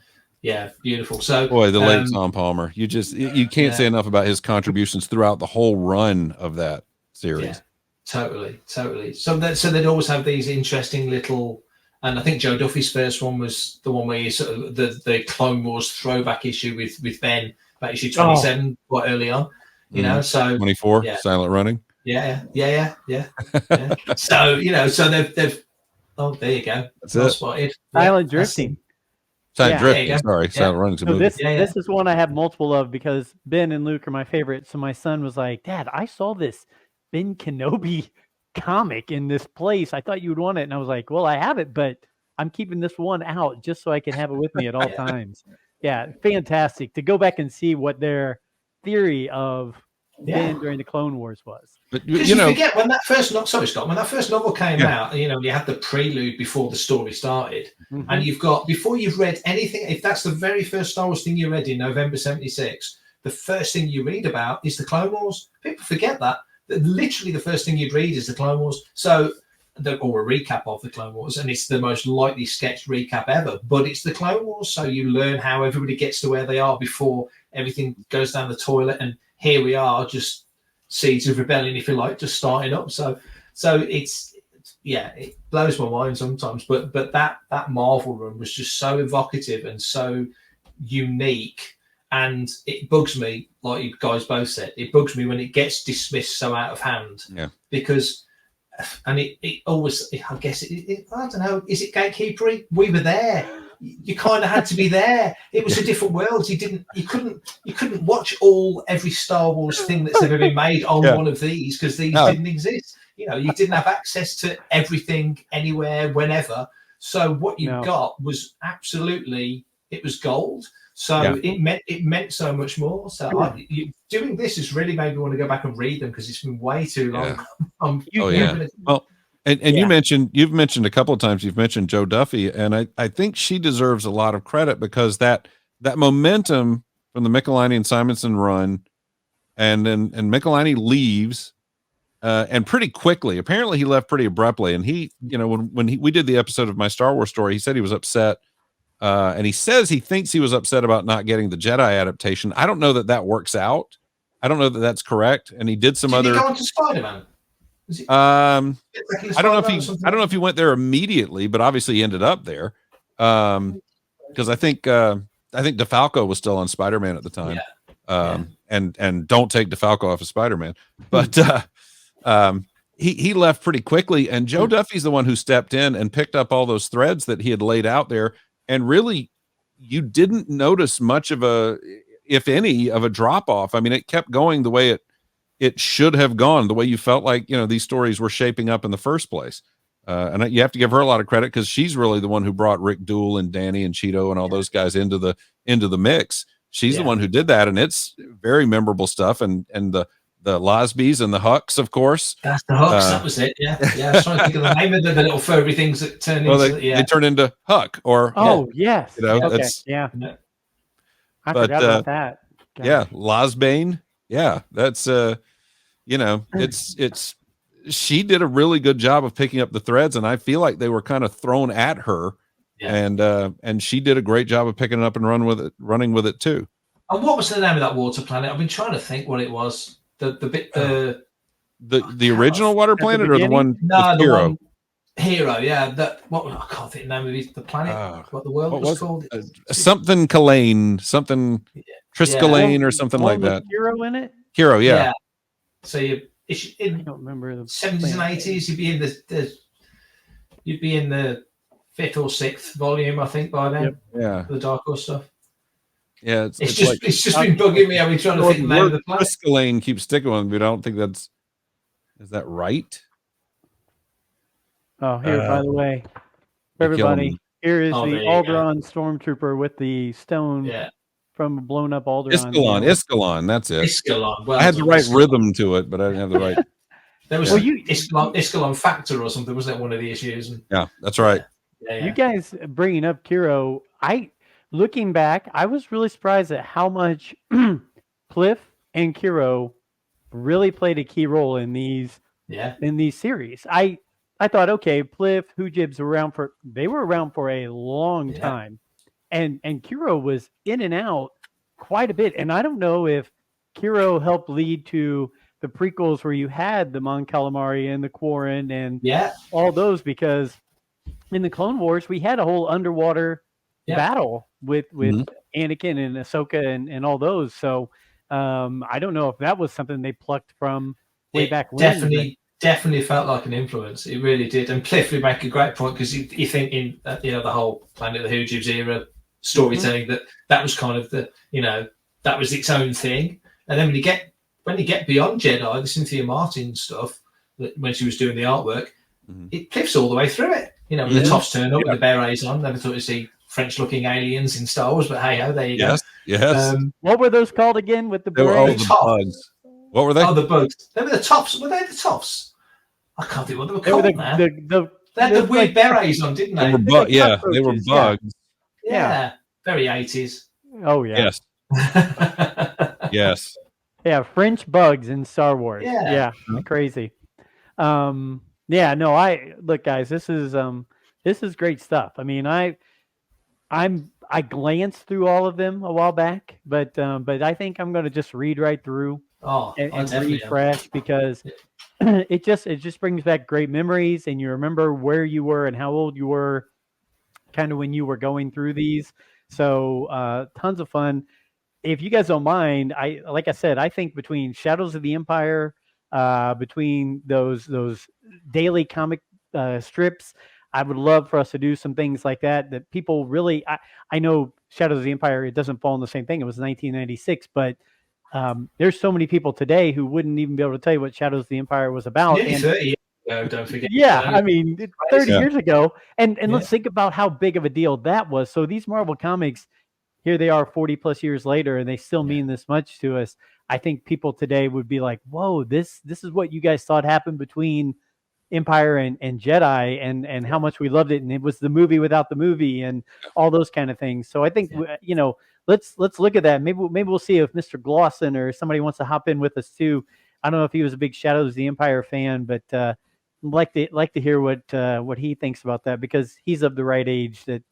beautiful. So, boy, the late Tom Palmer, you can't say enough about his contributions throughout the whole run of that series. Yeah, totally. So they'd always have these interesting little, and I think Joe Duffy's first one was the one where you sort of the Clone Wars throwback issue with Ben, about issue 27, quite early on. So 24, Silent Running. Yeah. So they've. Oh, there you go. That's it. Spotted. Silent Drifting. Silent Drifting. Sorry, Silent Running's a movie. This is one I have multiple of because Ben and Luke are my favorite. So my son was like, "Dad, I saw this Ben Kenobi comic in this place. I thought you would want it." And I was like, "Well, I have it, but I'm keeping this one out just so I can have it with me at all times." Yeah, fantastic to go back and see what their theory of Ben during the Clone Wars was. But you forget when that first when that first novel came out, you had the prelude before the story started, and you've got, before you've read anything, if that's the very first Star Wars thing you read in November 76, the first thing you read about is the Clone Wars. People forget that literally the first thing you'd read is the Clone Wars. So, or a recap of the Clone Wars, and it's the most lightly sketched recap ever. But it's the Clone Wars, so you learn how everybody gets to where they are before everything goes down the toilet, and here we are, just seeds of rebellion, if you like, just starting up. So it's yeah, it blows my mind sometimes. But that Marvel run was just so evocative and so unique, and it bugs me, like you guys both said, it bugs me when it gets dismissed so out of hand. Yeah. Because, and it always, I guess, I don't know, is it gatekeepery? We were there. You kind of had to be there. It was a different world. You couldn't watch every Star Wars thing that's ever been made on one of these, because these didn't exist. You know, you didn't have access to everything anywhere, whenever. So what you got was absolutely, it was gold. So it meant so much more. So doing this has really made me want to go back and read them, because it's been way too long. Well, and you've mentioned a couple of times, you've mentioned Jo Duffy, and I think she deserves a lot of credit, because that momentum from the Michelini and Simonson run, and Michelini leaves, and pretty quickly. Apparently he left pretty abruptly, and he, you know, when we did the episode of My Star Wars Story, he said he was upset, and he says he thinks he was upset about not getting the Jedi adaptation. I don't know that works out. I don't know that that's correct. And he did some other. Did he go on to Spider-Man? I don't know if he went there immediately, but obviously he ended up there, because I think DeFalco was still on Spider-Man at the time. And don't take DeFalco off of Spider-Man, but he left pretty quickly, and Jo Duffy's the one who stepped in and picked up all those threads that he had laid out there, and really you didn't notice much of a, if any, of a drop off. I mean, it kept going the way it should have gone, the way you felt like, you know, these stories were shaping up in the first place. And you have to give her a lot of credit, because she's really the one who brought Rick Duell and Danny and Cheeto and all those guys into the mix. She's the one who did that, and it's very memorable stuff. And the Losbys and the Hucks, of course. That's the Hucks. That was it. Yeah. I was trying to think of the name of the little furry things that turn into. They turn into Huck or yes. You know, okay. I forgot about that. Yeah, Losbane. Yeah, that's you know, it's she did a really good job of picking up the threads, and I feel like they were kind of thrown at her. And she did a great job of picking it up and running with it too. And what was the name of that water planet? I've been trying to think what it was. The original water planet, or the one the Hero? One Hero, yeah. I can't think the name of the planet. What the world was called? Something Kalane, something Triskalane, or something like that. Hero in it. Hero, yeah. So I don't remember the 70s and 80s. You'd be in the 5th or 6th volume, I think, by then. Yeah. The Dark Horse stuff. Yeah, it's just been bugging me. I've been trying to think the name of the planet. Triskalane keeps sticking with me, but I don't think is that right? Oh, here, by the way, for everybody, here is the Alderaan stormtrooper with the stone from a blown up Alderaan. Iskalon, that's it. Iskalon. Well, I had the right rhythm to it, but I didn't have the right. There was Iskalon factor or something, wasn't it? One of the issues. Yeah, that's right. You guys bringing up Kiro, looking back, I was really surprised at how much Cliff and Kiro really played a key role in these series. I thought, okay, Pliff, Hoojibs were around for a long time. And Kiro was in and out quite a bit. And I don't know if Kiro helped lead to the prequels where you had the Mon Calamari and the Quarren and all those, because in the Clone Wars, we had a whole underwater battle with Anakin and Ahsoka and all those. So I don't know if that was something they plucked from way back when. Definitely felt like an influence. It really did. And Cliff would make a great point, because you think in the whole Planet of the Hoojibs era storytelling that was kind of that was its own thing. And then when you get beyond Jedi, the Cynthia Martin stuff, when she was doing the artwork, it Cliff's all the way through it. You know, when the tops turn up with the berets on. Never thought you'd see French-looking aliens in Star Wars, but hey ho, there you go. Yes. What were those called again with the berets? The bugs. What were they? Oh, the bugs. They were the tops. Were they the tops? I can't think what they were called. They had the weird berets on, didn't they? They were bugs. Yeah. Very 80s. Oh, yeah. Yes. Yes. Yeah, French bugs in Star Wars. Yeah. Crazy. Look, guys, this is great stuff. I mean, I glanced through all of them a while back, but I think I'm going to just read right through and refresh, because it just brings back great memories, and you remember where you were and how old you were, kind of when you were going through these. So tons of fun. If you guys don't mind, like I said, I think between Shadows of the Empire, between those daily comic strips, I would love for us to do some things like that. That people really, I know Shadows of the Empire, it doesn't fall in the same thing. It was 1996, but there's so many people today who wouldn't even be able to tell you what Shadows of the Empire was about. Nearly And 30 years ago, don't forget. yeah, So I mean, it's 30 crazy. years ago, and Yeah. let's think about how big of a deal that was. So these Marvel comics, here they are 40 plus years later, and they still mean this much to us. I think people today would be like, whoa, this is what you guys thought happened between Empire and Jedi, and how much we loved it, and it was the movie without the movie, and all those kind of things. So I think let's look at that. Maybe we'll see if Mr. Glosson or somebody wants to hop in with us too. I don't know if he was a big Shadows of the Empire fan, but like to hear what he thinks about that, because he's of the right age that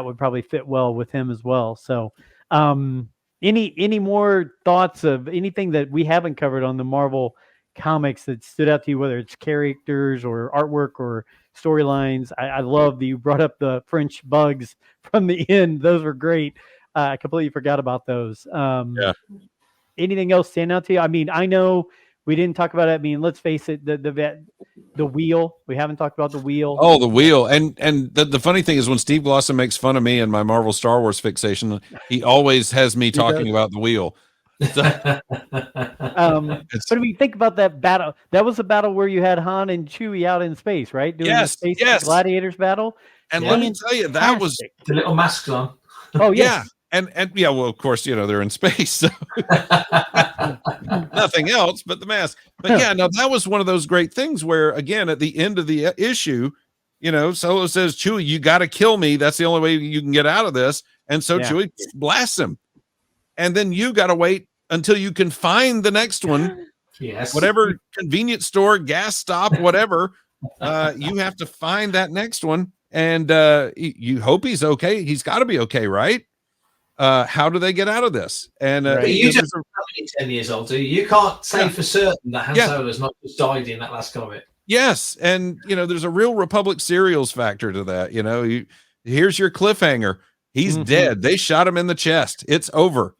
would probably fit well with him as well. So any more thoughts of anything that we haven't covered on the Marvel comics that stood out to you, whether it's characters or artwork or storylines? I love that you brought up the French bugs from the end. Those were great. I completely forgot about those. Yeah. Anything else stand out to you? I mean, I know we didn't talk about it. I mean, let's face it, the wheel. We haven't talked about the wheel. Oh, the wheel. And the funny thing is, when Steve Glosson makes fun of me and my Marvel Star Wars fixation, he always has me talking about the wheel. So, but I mean, think about that battle. That was a battle where you had Han and Chewie out in space, right? Doing the space gladiators battle. And let me tell you, that was the little masks on. Oh yes. And yeah, well, of course, they're in space, so nothing else but the mask. But yeah, no, that was one of those great things where, again, at the end of the issue, Solo says, Chewie, you got to kill me. That's the only way you can get out of this. And so Chewie blasts him. And then you got to wait until you can find the next one. Yes. Whatever convenience store, gas stop, whatever, you have to find that next one. And you hope he's okay. He's got to be okay, right? How do they get out of this? And you just 10 years old, do you? You can't say for certain that Han Solo's not just died in that last comic. Yes, and there's a real Republic serials factor to that. Here's your cliffhanger. He's dead. They shot him in the chest. It's over.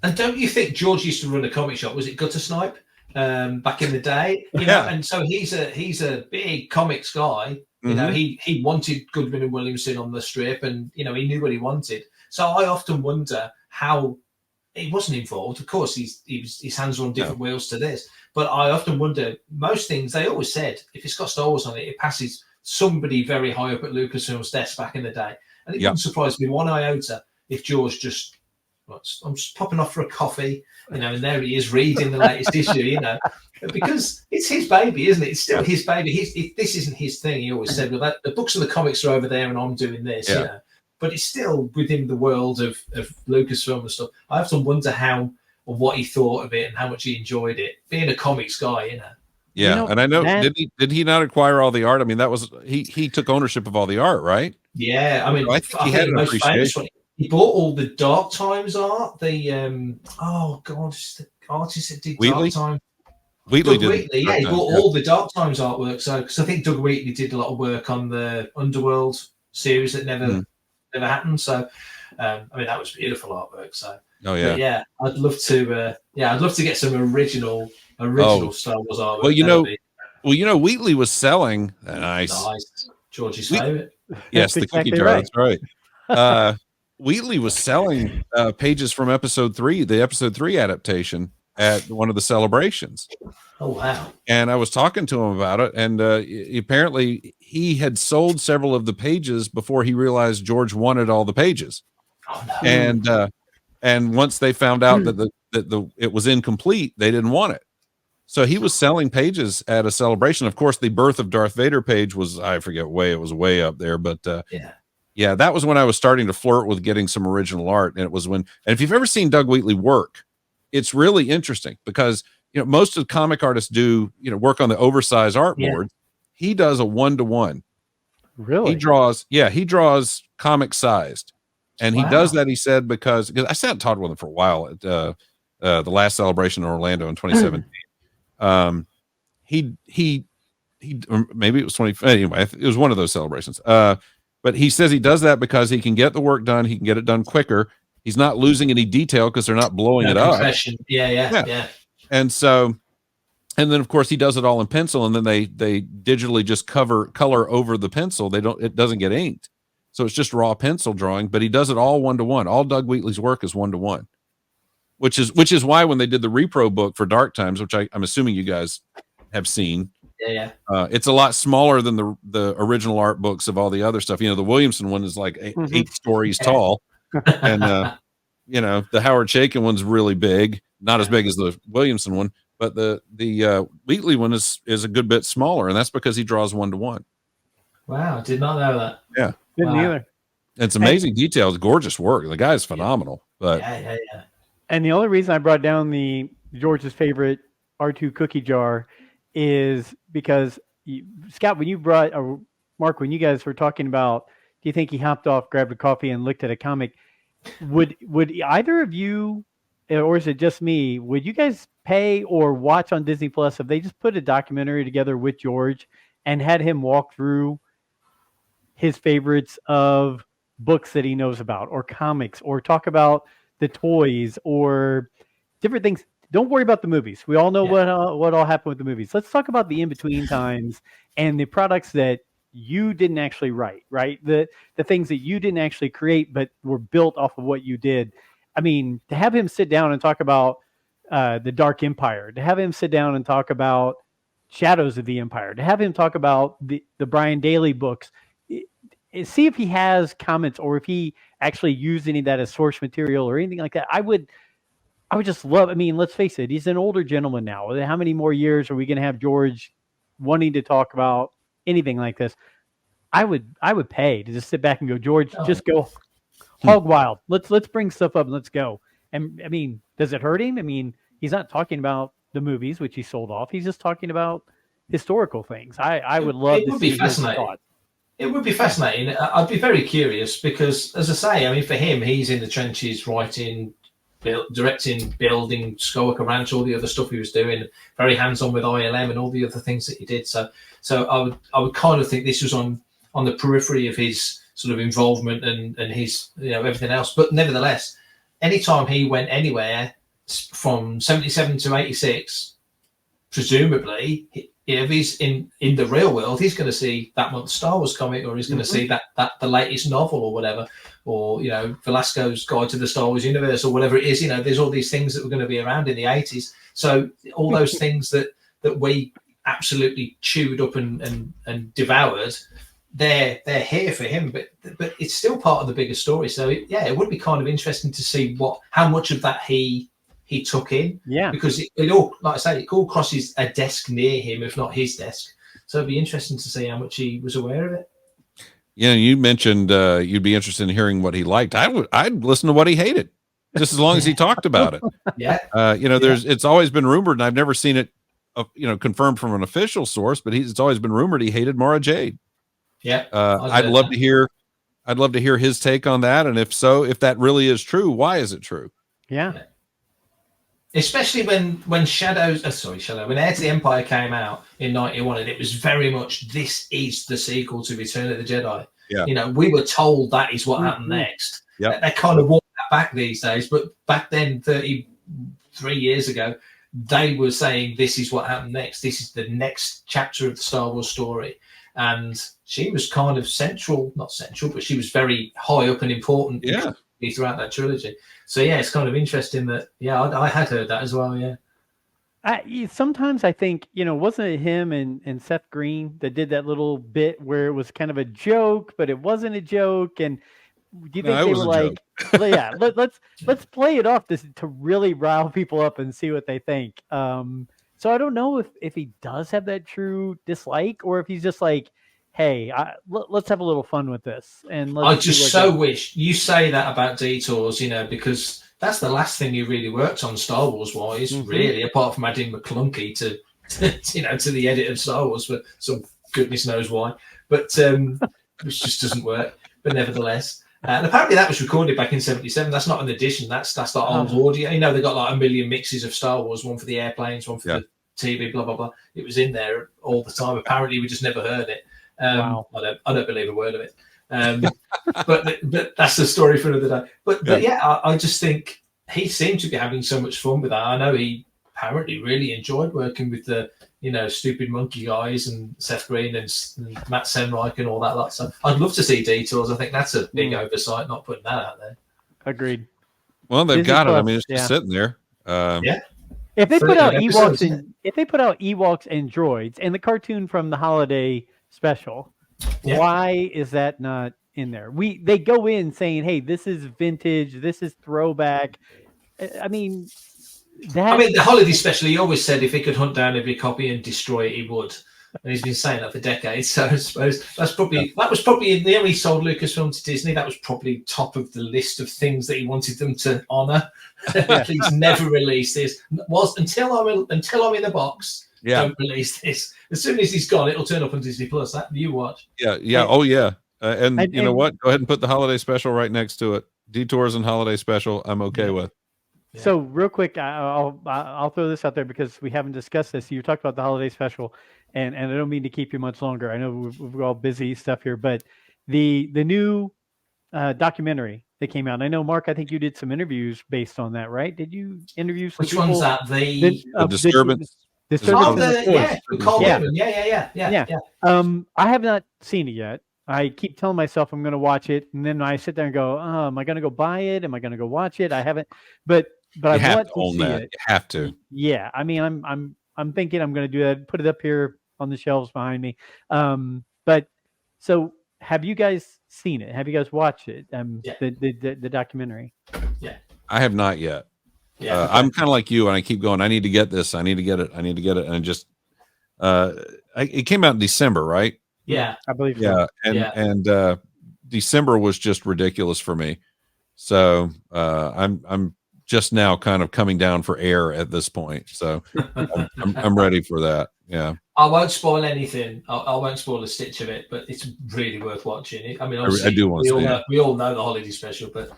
And don't you think George used to run a comic shop? Was it Gutter Snipe back in the day? You know, and so he's a big comics guy. You know, he wanted Goodman and Williamson on the strip, and he knew what he wanted. So I often wonder how he wasn't involved. Of course, his hands are on different wheels to this. But I often wonder, most things, they always said, if it's got Star Wars on it, it passes somebody very high up at Lucasfilm's desk back in the day. And it wouldn't surprise me one iota if George just, I'm just popping off for a coffee, and there he is reading the latest issue, because it's his baby, isn't it? It's still his baby. This isn't his thing. He always said, well, the books and the comics are over there and I'm doing this, But it's still within the world of Lucasfilm and stuff. I often wonder how or what he thought of it and how much he enjoyed it. Being a comics guy, Yeah, and I know did he not acquire all the art? I mean, that was he took ownership of all the art, right? Yeah, I mean, I think he had an appreciation. He bought all the Dark Times art. The the artist that did Wheatley? Dark Times. Wheatley did. He bought all the Dark Times artwork. So, because I think Doug Wheatley did a lot of work on the Underworld series that never happened. So, I mean, that was beautiful artwork. So, I'd love to. I'd love to get some original Star Wars artwork. Well, Wheatley was selling nice. George's favorite. Yes, the cookie jar. Right. That's right. Wheatley was selling pages from episode 3, the episode 3 adaptation, at one of the celebrations. Oh wow! And I was talking to him about it, and apparently he had sold several of the pages before he realized George wanted all the pages. Oh no! And once they found out that it was incomplete, they didn't want it. So he was selling pages at a celebration. Of course, the Birth of Darth Vader page was, I forget, it was way up there, but yeah, that was when I was starting to flirt with getting some original art. And it was and if you've ever seen Doug Wheatley work, it's really interesting because, most of the comic artists do, work on the oversized artboard. He does a 1-to-1. Really? He draws comic sized. And he does that, he said, because I sat and talked with him for a while at the last celebration in Orlando in 2017. or maybe it was 20 anyway, it was one of those celebrations. But he says he does that because he can get the work done, he can get it done quicker. He's not losing any detail because they're not blowing it up. Yeah. And so, and then of course he does it all in pencil, and then they digitally just color over the pencil. It doesn't get inked. So it's just raw pencil drawing, but he does it all 1-to-1. All Doug Wheatley's work is 1-to-1, which is why when they did the repro book for Dark Times, which I'm assuming you guys have seen, it's a lot smaller than the original art books of all the other stuff. The Williamson one is like 8 stories tall, and the Howard Chaykin one's really big, not as big as the Williamson one, but the Wheatley one is a good bit smaller, and that's because he draws 1-to-1. Wow, did not know that. Yeah. Didn't either. It's amazing details, gorgeous work. The guy's phenomenal. But and the only reason I brought down the George's favorite R2 cookie jar is because Scott, when you brought, or Mark, when you guys were talking about, do you think he hopped off, grabbed a coffee, and looked at a comic? Would either of you, or is it just me? Would you guys pay or watch on Disney Plus if they just put a documentary together with George and had him walk through his favorites of books that he knows about, or comics, or talk about the toys or different things? Don't worry about the movies. We all know what all happened with the movies. Let's talk about the in-between times and the products that you didn't actually write, right? The things that you didn't actually create, but were built off of what you did. I mean, to have him sit down and talk about the Dark Empire, to have him sit down and talk about Shadows of the Empire, to have him talk about the Brian Daly books, see if he has comments or if he actually used any of that as source material or anything like that. I would just love, I mean, let's face it, he's an older gentleman now. How many more years are we going to have George wanting to talk about anything like this? I would pay to just sit back and go, George, just go hog wild. Let's bring stuff up and let's go. And I mean, does it hurt him? I mean, he's not talking about the movies, which he sold off. He's just talking about historical things. I would love to see his thoughts. It would be fascinating. I'd be very curious because, as I say, I mean, for him, he's in the trenches writing, directing, building Skywalker Ranch, all the other stuff he was doing, very hands-on with ILM and all the other things that he did. So I would kind of think this was on the periphery of his sort of involvement and his, everything else. But nevertheless, anytime he went anywhere from 77 to 86, presumably, if he's in the real world, he's going to see that month's Star Wars comic, or he's going to see that the latest novel or whatever, or Velasco's Guide to the Star Wars Universe or whatever it is. There's all these things that were going to be around in the 80s. So all those things that we absolutely chewed up and devoured, they're here for him, but it's still part of the bigger story. So it would be kind of interesting to see how much of that he took in, because it all, like I say, it all crosses a desk near him, if not his desk. So it'd be interesting to see how much he was aware of it. You mentioned you'd be interested in hearing what he liked. I'd listen to what he hated, just as long as he talked about it. It's always been rumored, and I've never seen it, confirmed from an official source, but it's always been rumored he hated Mara Jade. I'd love to hear his take on that, and if that really is true, why is it true? Especially when when Heir to the Empire came out in 91, and it was very much, this is the sequel to Return of the Jedi. We were told that is what happened next. They kind of walk that back these days, but back then, 33 years ago, they were saying this is what happened next. This is the next chapter of the Star Wars story. And she was kind of not central, but she was very high up and important throughout that trilogy. So it's kind of interesting that I had heard that as well. Sometimes I think, wasn't it him and Seth Green that did that little bit where it was kind of a joke, but it wasn't a joke? And do you think they were like, let's play it off to really rile people up and see what they think? So I don't know if he does have that true dislike, or if he's just like, hey, let's have a little fun with this. And I just so wish you say that about Detours, because that's the last thing you really worked on Star Wars wise, really, apart from adding McClunky to the edit of Star Wars for some goodness knows why, but which just doesn't work. But nevertheless. And apparently that was recorded back in 77. That's not an edition. That's like old audio. They got like a million mixes of Star Wars, one for the airplanes, one for TV, blah blah blah. It was in there all the time. Apparently, we just never heard it. Wow. I don't believe a word of it. But that's the story for another day. But yeah, I just think he seemed to be having so much fun with that. I know he apparently really enjoyed working with the Stupid Monkey guys and Seth Green and Matt Senreich and all that lot. So I'd love to see Detours. I think that's a big oversight not putting that out there. Agreed. Well, they've Disney got it. I Plus, mean, it's just sitting there. Yeah. If they put out episodes, Ewoks and droids and the cartoon from the holiday special, why is that not in there? They go in saying, "Hey, this is vintage. This is throwback." I mean, the holiday special. He always said if he could hunt down every copy and destroy it, he would. And he's been saying that for decades. So I suppose that was probably in the he sold Lucasfilm to Disney. That was probably top of the list of things that he wanted them to honor. Please never release this. Until I'm in the box. Yeah. Don't release this. As soon as he's gone, it'll turn up on Disney Plus. That you watch. Yeah. Oh yeah. And you know what? Go ahead and put the holiday special right next to it. Detours and holiday special. I'm okay with. So real quick, I'll throw this out there because we haven't discussed this. You talked about the holiday special, and I don't mean to keep you much longer. I know we're all busy stuff here, but the new documentary that came out. And I know, Mark, I think you did some interviews based on that, right? Did you interview some people? Which one's that? The Disturbance. Yeah. I have not seen it yet. I keep telling myself I'm going to watch it, and then I sit there and go, "Oh, am I going to go buy it? Am I going to go watch it?" I haven't, but I want to see it. You have to. Yeah, I mean, I'm thinking I'm going to do that. Put it up here on the shelves behind me. But so, have you guys seen it? Have you guys watched it? The documentary. Yeah, I have not yet. Yeah, I'm kind of like you, and I keep going. I need to get this. I need to get it. I need to get it. And just, it came out in December, right? Yeah, I believe. Yeah, so. and December was just ridiculous for me. So I'm just now kind of coming down for air at this point. So I'm ready for that. Yeah. I won't spoil anything. I won't spoil a stitch of it, but it's really worth watching. I mean, obviously, I do want to see it. We all know the holiday special, but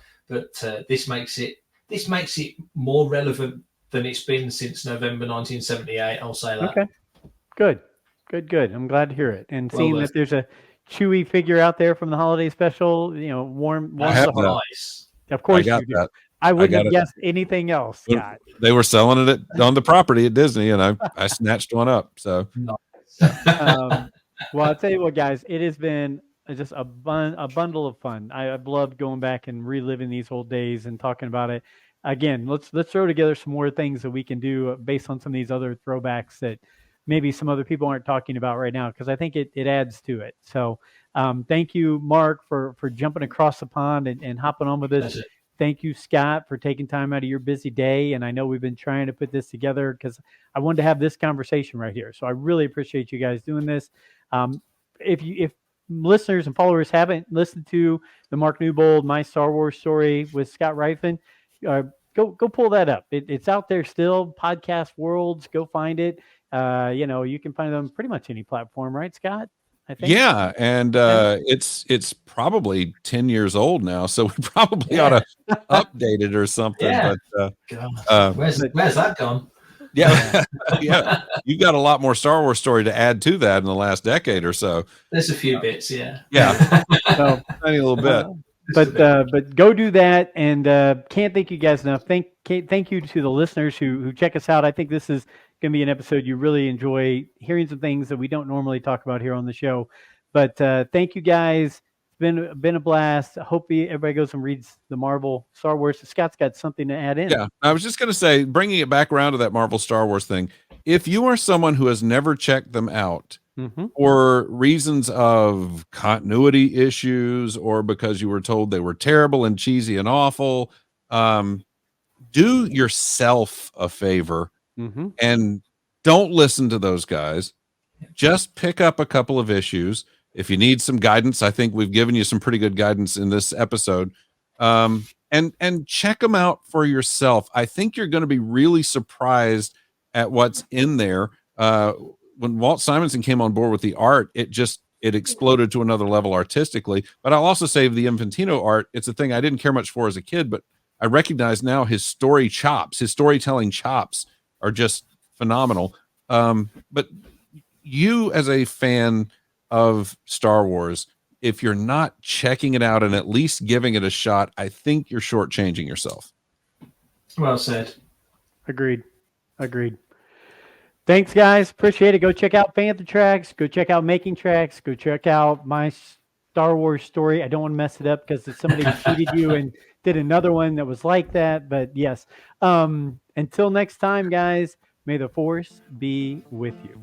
this makes it more relevant than it's been since November 1978. I'll say that. Okay. Good. I'm glad to hear it. And seeing that there's a Chewie figure out there from the holiday special, warm I have that. Nice. Of course, I got you do. that. I wouldn't have guessed anything else, Scott. They were selling it on the property at Disney, and I snatched one up. So, well, I'll tell you what, guys, it has been just a bundle of fun. I've loved going back and reliving these old days and talking about it. Again, let's throw together some more things that we can do based on some of these other throwbacks that maybe some other people aren't talking about right now, because I think it adds to it. So thank you, Mark, for jumping across the pond and hopping on with us. Thank you, Scott, for taking time out of your busy day. And I know we've been trying to put this together because I wanted to have this conversation right here. So I really appreciate you guys doing this. If listeners and followers haven't listened to the Mark Newbold My Star Wars Story with Scott Ryfun, go pull that up. It's out there still. Podcast Worlds, go find it. You can find them pretty much any platform, right, Scott? I think. Yeah, and it's probably 10 years old now, so we probably ought to update it or something. Yeah. But where's that gone? Yeah, yeah, you got a lot more Star Wars story to add to that in the last decade or so. There's a few bits, yeah. So tiny little bit. But go do that, and can't thank you guys enough. Thank you to the listeners who check us out. I think this is going to be an episode you really enjoy hearing some things that we don't normally talk about here on the show. But thank you guys. It's been a blast. I hope everybody goes and reads the Marvel Star Wars. Scott's got something to add in. Yeah, I was just going to say, bringing it back around to that Marvel Star Wars thing, if you are someone who has never checked them out for reasons of continuity issues or because you were told they were terrible and cheesy and awful, do yourself a favor and don't listen to those guys. Just pick up a couple of issues. If you need some guidance, I think we've given you some pretty good guidance in this episode. And check them out for yourself. I think you're going to be really surprised at what's in there. When Walt Simonson came on board with the art, it exploded to another level artistically. But I'll also say the Infantino art, it's a thing I didn't care much for as a kid, but I recognize now his storytelling chops are just phenomenal. But you, as a fan of Star Wars, if you're not checking it out and at least giving it a shot, I think you're shortchanging yourself. Well said. Agreed. Thanks, guys. Appreciate it. Go check out Panther Tracks. Go check out Making Tracks. Go check out my Star Wars story. I don't want to mess it up because somebody cheated you and did another one that was like that. But yes. Until next time, guys, may the Force be with you.